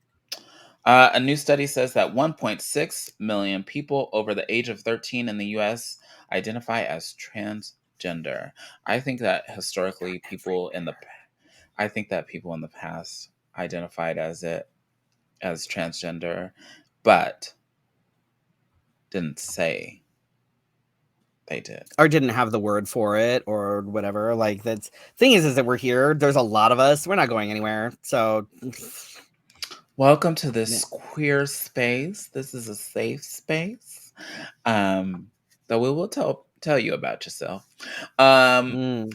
A new study says that 1.6 million people over the age of 13 in the U.S. identify as transgender. I think that historically people in the past identified as transgender, but didn't say they did, or didn't have the word for it, or whatever. Like, that's thing is that we're here. There's a lot of us. We're not going anywhere. So welcome to this queer space. This is a safe space that we will tell you about yourself. But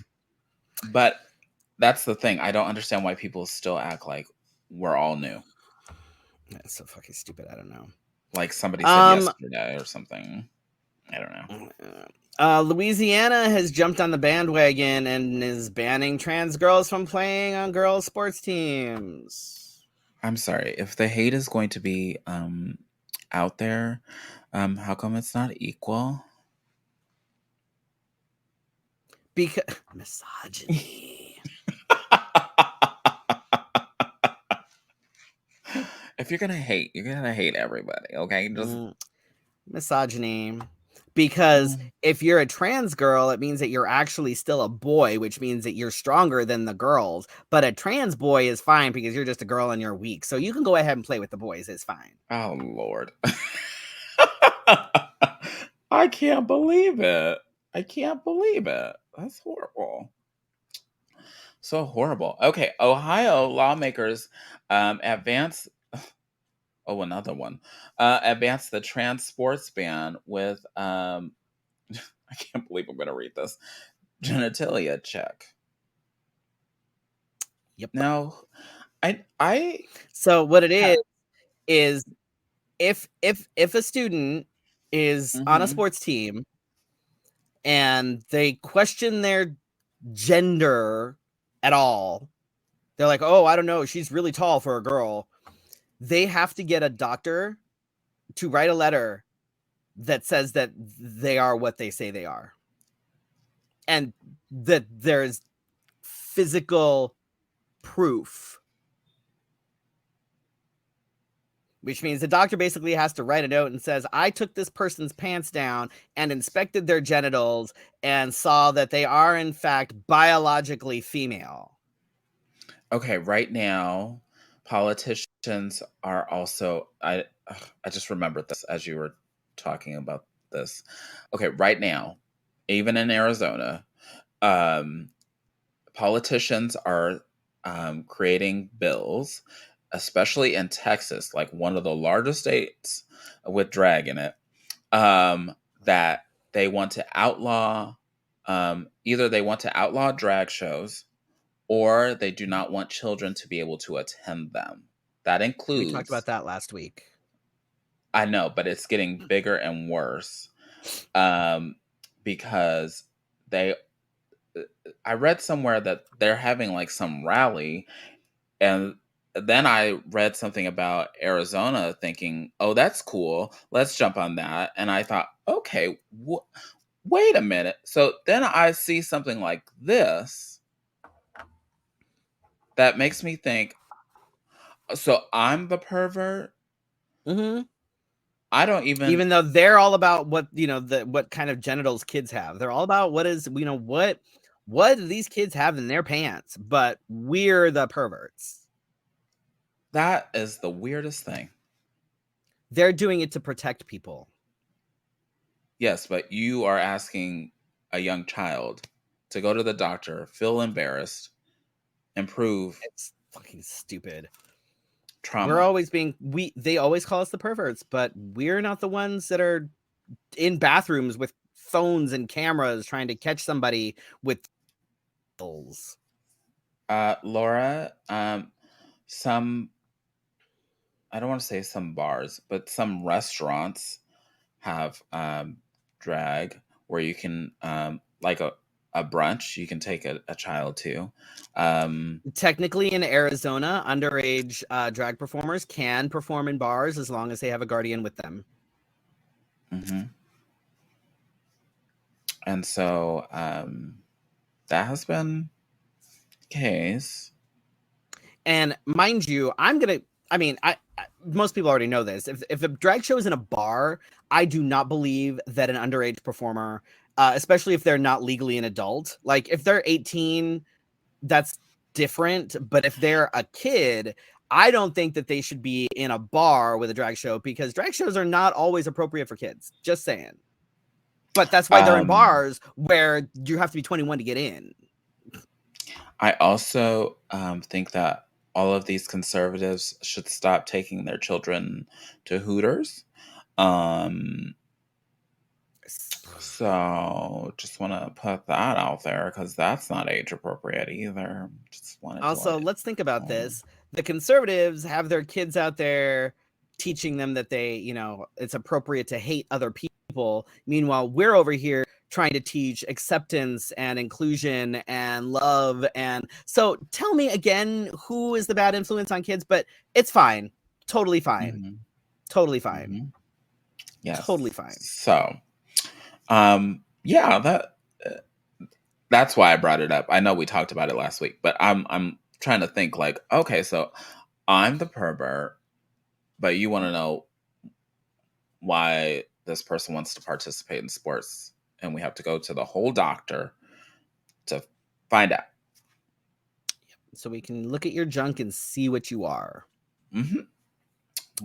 that's the thing. I don't understand why people still act like we're all new. That's so fucking stupid. I don't know. Like somebody said yesterday or something. I don't know. Louisiana has jumped on the bandwagon and is banning trans girls from playing on girls' sports teams. I'm sorry. If the hate is going to be out there, how come it's not equal? Because misogyny. If you're gonna hate, you're gonna hate everybody, okay? Just misogyny. Because if you're a trans girl, it means that you're actually still a boy, which means that you're stronger than the girls. But a trans boy is fine because you're just a girl and you're weak. So you can go ahead and play with the boys. It's fine. Oh, Lord. I can't believe it. That's horrible. So horrible. Okay, Ohio lawmakers advance the trans sports ban with I can't believe I'm gonna read this. Genitalia check. Yep. Now, I so what it is if a student is on a sports team and they question their gender at all, they're like, oh, I don't know, she's really tall for a girl. They have to get a doctor to write a letter that says that they are what they say they are. And that there's physical proof which means the doctor basically has to write a note and says, I took this person's pants down and inspected their genitals and saw that they are, in fact, biologically female. Okay, right now, politicians are also. I just remembered this as you were talking about this. Okay, right now, even in Arizona, politicians are creating bills, especially in Texas, like one of the largest states with drag in it, that they want to outlaw. Either they want to outlaw drag shows, or they do not want children to be able to attend them. That We talked includes, about that last week. I know, but it's getting bigger and worse, because they. I read somewhere that they're having like some rally, and then I read something about Arizona, thinking, "Oh, that's cool. Let's jump on that." And I thought, "Okay, wait a minute." So then I see something like this that makes me think, so I'm the pervert. Mm-hmm. I don't even. Even though they're all about what what kind of genitals kids have. They're all about what is what do these kids have in their pants, but we're the perverts. That is the weirdest thing. They're doing it to protect people. Yes, but you are asking a young child to go to the doctor, feel embarrassed, and prove It's fucking stupid. trauma. We're always they always call us the perverts, but we're not the ones that are in bathrooms with phones and cameras trying to catch somebody with pills. Laura, some, I don't want to say some bars, but some restaurants have drag where you can, like a brunch, you can take a child to. Technically, in Arizona, underage drag performers can perform in bars as long as they have a guardian with them. Mm-hmm. And so that has been the case. And mind you, most people already know this. If a drag show is in a bar, I do not believe that an underage performer, especially if they're not legally an adult, like if they're 18, that's different. But if they're a kid, I don't think that they should be in a bar with a drag show, because drag shows are not always appropriate for kids. Just saying. But that's why they're in bars where you have to be 21 to get in. I also think that all of these conservatives should stop taking their children to Hooters. So just want to put that out there, because that's not age appropriate either. Just wanted Also, let's think about this. The conservatives have their kids out there teaching them that it's appropriate to hate other people. Meanwhile, we're over here trying to teach acceptance and inclusion and love. And so tell me again, who is the bad influence on kids? But it's fine. Totally fine. Mm-hmm. Totally fine. Mm-hmm. Yes. Totally fine. So, yeah, that's why I brought it up. I know we talked about it last week, but I'm trying to think like, okay, so I'm the pervert, but you want to know why this person wants to participate in sports, and we have to go to the whole doctor to find out. So we can look at your junk and see what you are. Mm-hmm.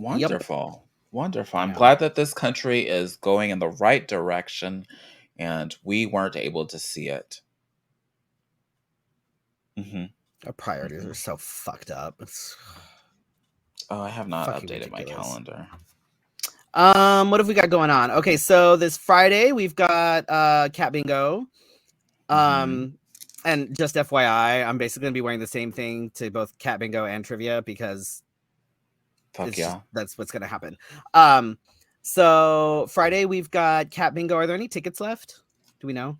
Wonderful. Yep. Wonderful. I'm Yeah. glad that this country is going in the right direction, and we weren't able to see it. Mm-hmm. Our priorities are so fucked up. Oh, I have not updated my calendar. What have we got going on? Okay, so this Friday we've got Cat Bingo. And just FYI, I'm basically gonna be wearing the same thing to both Cat Bingo and Trivia, because that's what's gonna happen. So Friday we've got Cat Bingo. Are there any tickets left? Do we know?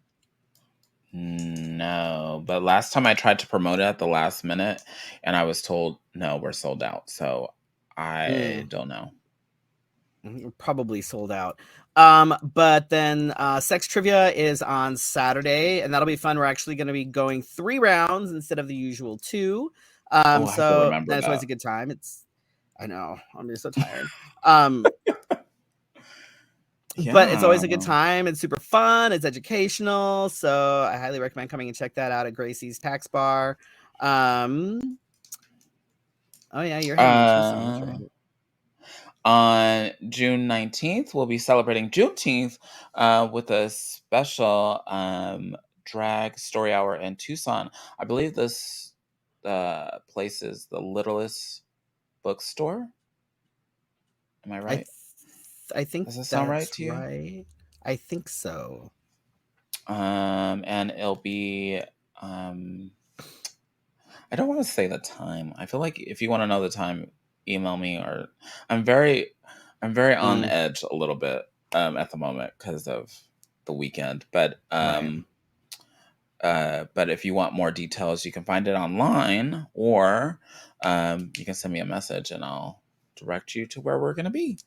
No, but last time I tried to promote it at the last minute, and I was told, no, we're sold out. So I don't know. Probably sold out. But then Sex Trivia is on Saturday, and that'll be fun. We're actually going to be going 3 rounds instead of the usual 2. So that's always a good time. It's I know. I'm just so tired. Yeah. But it's always a good time. It's super fun. It's educational. So I highly recommend coming and check that out at Gracie's Tax Bar. Oh yeah, you're having in Tucson, that's right. On June 19th, we'll be celebrating Juneteenth with a special drag story hour in Tucson. I believe this place is the Littlest Bookstore. Am I right? I think Does that sound right that's to you? right. I think so. And it'll be I don't want to say the time. I feel like if you want to know the time, email me. Or I'm very on edge a little bit at the moment because of the weekend. But but if you want more details, you can find it online, or you can send me a message and I'll direct you to where we're gonna be.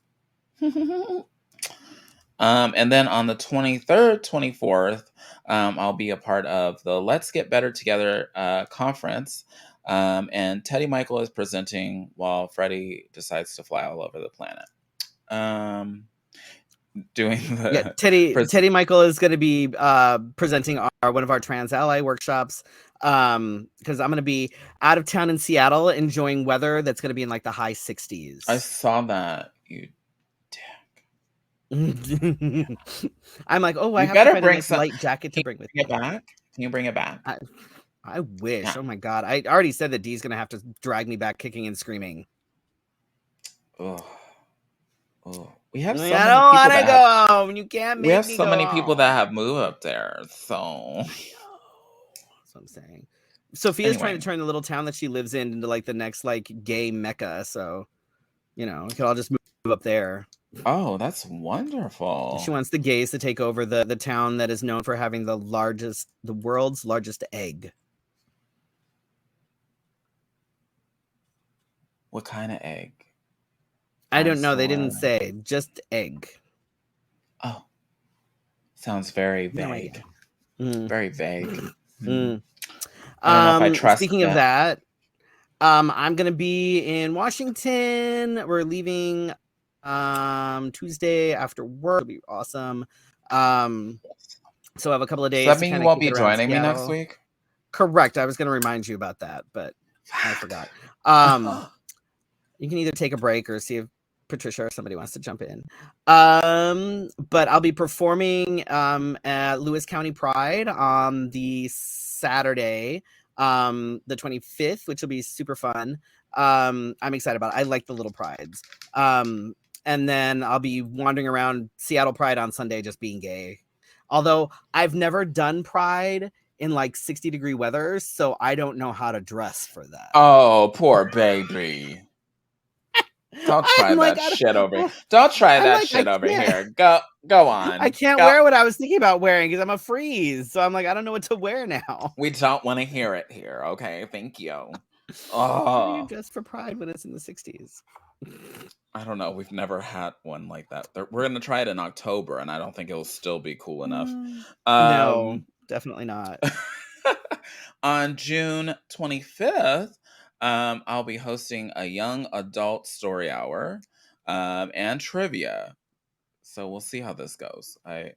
And then on the 23rd, 24th, I'll be a part of the Let's Get Better Together conference. And Teddy Michael is presenting while Freddy decides to fly all over the planet. Doing the Teddy Michael is going to be presenting one of our trans ally workshops because I'm going to be out of town in Seattle enjoying weather that's going to be in like the high 60s. I saw that, you dick. I'm like, oh, I have better to find bring a nice light jacket to bring with me. Can you bring it back? I wish. Yeah. Oh my god! I already said that Dee's going to have to drag me back, kicking and screaming. Oh. We have so I many don't people want to go home. You can't make me go. We have so many people that have moved up there, so that's what I'm saying. Sophia's trying to turn the little town that she lives in into like the next like gay mecca. So, you know, we could all just move up there. Oh, that's wonderful. She wants the gays to take over the town that is known for having the world's largest egg. What kind of egg? I don't know. They didn't say. Just egg. Oh. Sounds very vague. Very vague. I don't know if I trust Speaking of that, I'm going to be in Washington. We're leaving Tuesday after work. It'll be awesome. So I have a couple of days. Does that mean you won't be joining me next week? Correct. I was going to remind you about that, but I forgot. You can either take a break or see if Patricia or somebody wants to jump in. But I'll be performing at Lewis County Pride on the Saturday, the 25th, which will be super fun. I'm excited about it. I like the little prides. And then I'll be wandering around Seattle Pride on Sunday just being gay. Although I've never done Pride in like 60-degree weather, so I don't know how to dress for that. Oh, poor baby. Don't try that shit over here. Don't try that shit over here. Go on. I can't wear what I was thinking about wearing because I'm a freeze. So I'm like, I don't know what to wear now. We don't want to hear it here. Okay, thank you. How do you dress for Pride when it's in the 60s? I don't know. We've never had one like that. We're going to try it in October, and I don't think it'll still be cool enough. No, definitely not. On June 25th, I'll be hosting a young adult story hour and trivia. So we'll see how this goes. I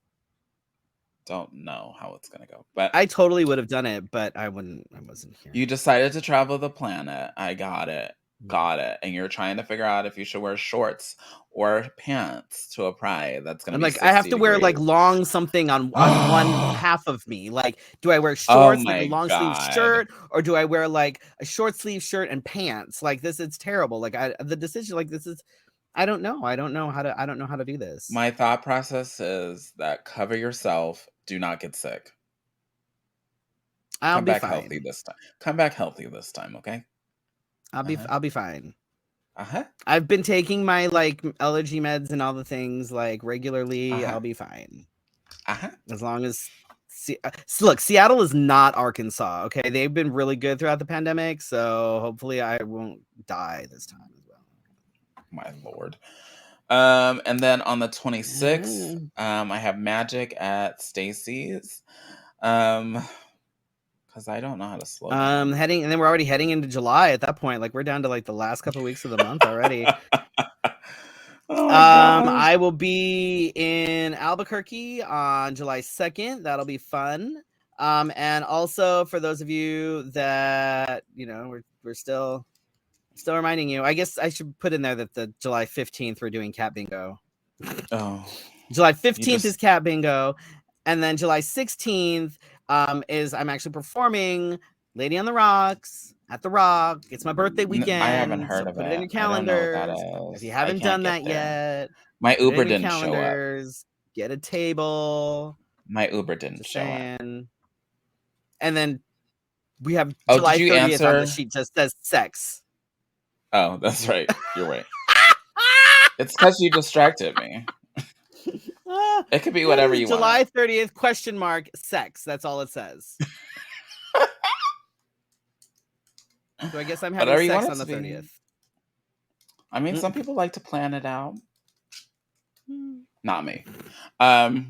don't know how it's going to go. But I totally would have done it, but I wasn't here. You decided to travel the planet. I got it. And you're trying to figure out if you should wear shorts or pants to a pride. That's gonna be like I have to wear like long something on one half of me. Like, do I wear shorts, like a long sleeve shirt, or do I wear like a short sleeve shirt and pants? Like this, it's terrible. Like the decision, like this is, I don't know. I don't know how to do this. My thought process is that cover yourself. Do not get sick. I'll Come be back fine. healthy this time. Come back healthy this time, okay? I'll be fine. I've been taking my like allergy meds and all the things like regularly. I'll be fine. As long as look, Seattle is not Arkansas. Okay, they've been really good throughout the pandemic, so hopefully I won't die this time as well. My lord. And then on the 26th, I have magic at Stacy's. Because I don't know how to slow down. And then we're already heading into July at that point. Like we're down to like the last couple of weeks of the month already. Oh my gosh. I will be in Albuquerque on July 2nd. That'll be fun. And also for those of you that, you know, we're still reminding you, I guess I should put in there that the July 15th we're doing cat bingo. Oh. July 15th is cat bingo. And then July 16th is I'm actually performing Lady on the Rocks at the Rock. It's my birthday weekend. I haven't heard of put it. it in your calendars. I don't know what that is. If you haven't done that yet, my Uber didn't show up. Get a table. My Uber didn't show up. And then we have July 30th on the sheet just says sex. Oh, that's right. You're right. It's because you distracted me. It could be whatever you want. July 30th, question mark, sex. That's all it says. So I guess I'm having sex on the 30th. I mean, some people like to plan it out. Not me. I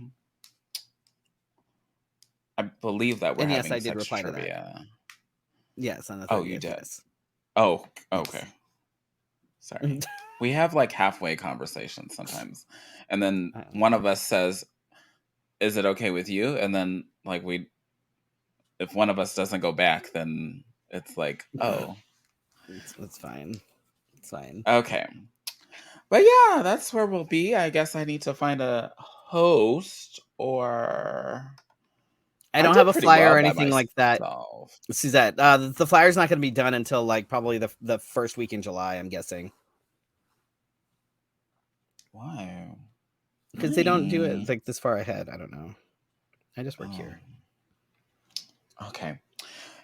believe that we're having I did sex reply trivia. To that. Yes, on the 30th. Oh, you did? Yes. Oh, okay. Sorry. We have like halfway conversations sometimes. And then one of us says, is it okay with you? And then like if one of us doesn't go back, then it's like, oh. It's fine. It's fine. Okay. But yeah, that's where we'll be. I guess I need to find a host or... I don't have a flyer or anything like that. Suzette, the flyer's not going to be done until like probably the first week in July, I'm guessing. Why? Because they don't do it like this far ahead. I don't know. I just work here. Okay.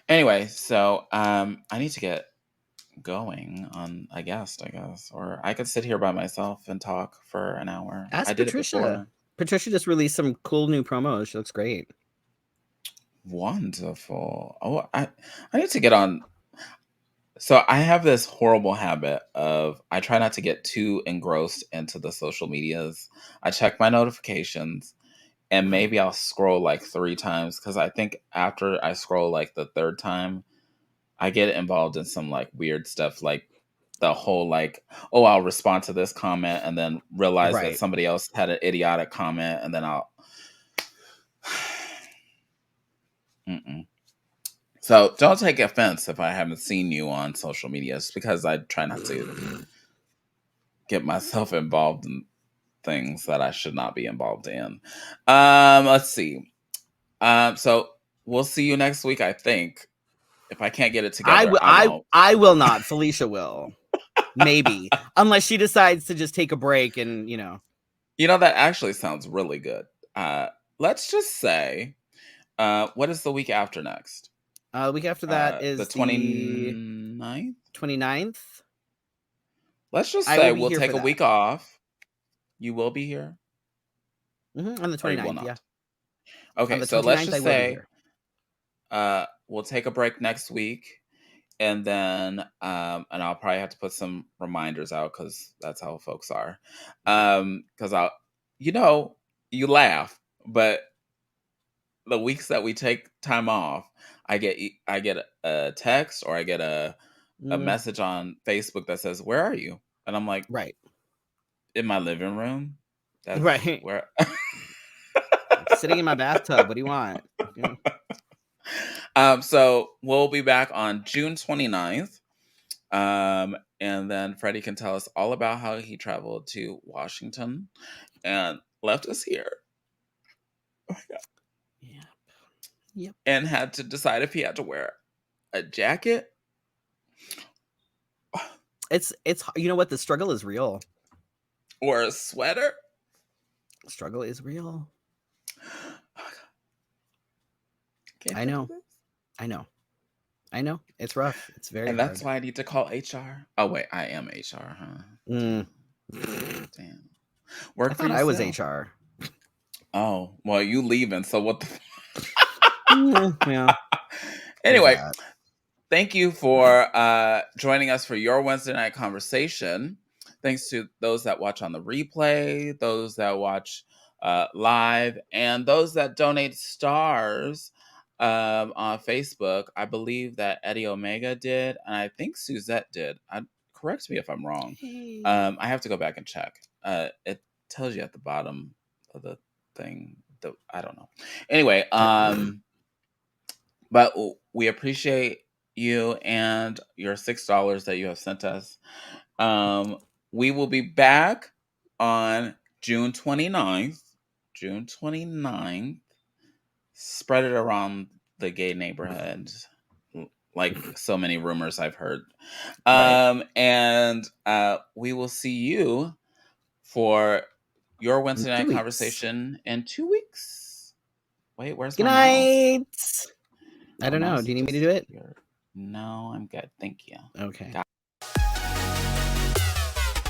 Anyway, so I need to get going on a guest, I guess. Or I could sit here by myself and talk for an hour. Ask Patricia. Patricia just released some cool new promos. She looks great. Wonderful. Oh, I need to get on. So I have this horrible habit of I try not to get too engrossed into the social medias. I check my notifications and maybe I'll scroll like 3 times because I think after I scroll like the 3rd time, I get involved in some like weird stuff, like the whole like, oh, I'll respond to this comment and then realize that somebody else had an idiotic comment and then I'll... So don't take offense if I haven't seen you on social media. It's because I try not to get myself involved in things that I should not be involved in. Let's see. So we'll see you next week, I think. If I can't get it together, I will not. Felicia will. Maybe. Unless she decides to just take a break and, you know. You know, that actually sounds really good. Let's just say, what is the week after next? The week after that is the 29th? 29th. Let's just say we'll take a week off. You will be here? On the 29th, yeah. Okay, so let's just say we'll take a break next week. And then, and I'll probably have to put some reminders out because that's how folks are. Because you laugh, but the weeks that we take time off, I get a text or I get a message on Facebook that says, "Where are you?" And I'm like, right in my living room. That's right where sitting in my bathtub. What do you want? So we'll be back on June 29th. And then Freddy can tell us all about how he traveled to Washington and left us here. Oh my God. Yep. And had to decide if he had to wear a jacket. It's you know what? The struggle is real. Or a sweater. Struggle is real. I know. It's rough. It's very and hard. That's why I need to call HR. Oh wait, I am HR, huh? Damn. Work I thought I was HR. Oh, well, you leaving, so what the yeah. Anyway, thank you for joining us for your Wednesday night conversation. Thanks to those that watch on the replay, those that watch live, and those that donate stars on Facebook. I believe that Eddie Omega did, and I think Suzette did. Correct me if I'm wrong. Hey. I have to go back and check. It tells you at the bottom of the thing. I don't know. Anyway, but we appreciate you and your $6 that you have sent us. We will be back on June 29th. June 29th. Spread it around the gay neighborhood, like so many rumors I've heard. Right. And we will see you for your Wednesday In 2 night weeks. conversation in 2 weeks. Wait, where's Good my night. mouse? I don't know. Do you need me to do it? No, I'm good. Thank you. Okay.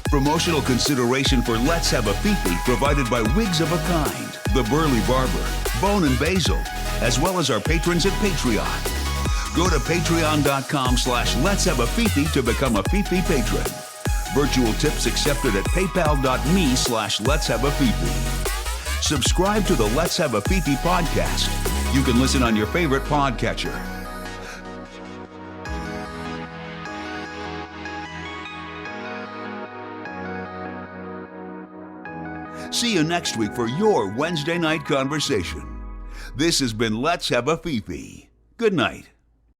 Promotional consideration for Let's Have a Fefe provided by Wigs of a Kind, The Burly Barber, Bone and Basil, as well as our patrons at Patreon. Go to patreon.com/Let's Have a Fefe to become a Fefe patron. Virtual tips accepted at paypal.me/Let's Have a Fefe. Subscribe to the Let's Have a Fefe podcast. You can listen on your favorite podcatcher. See you next week for your Wednesday night conversation. This has been Let's Have a Fefe. Good night.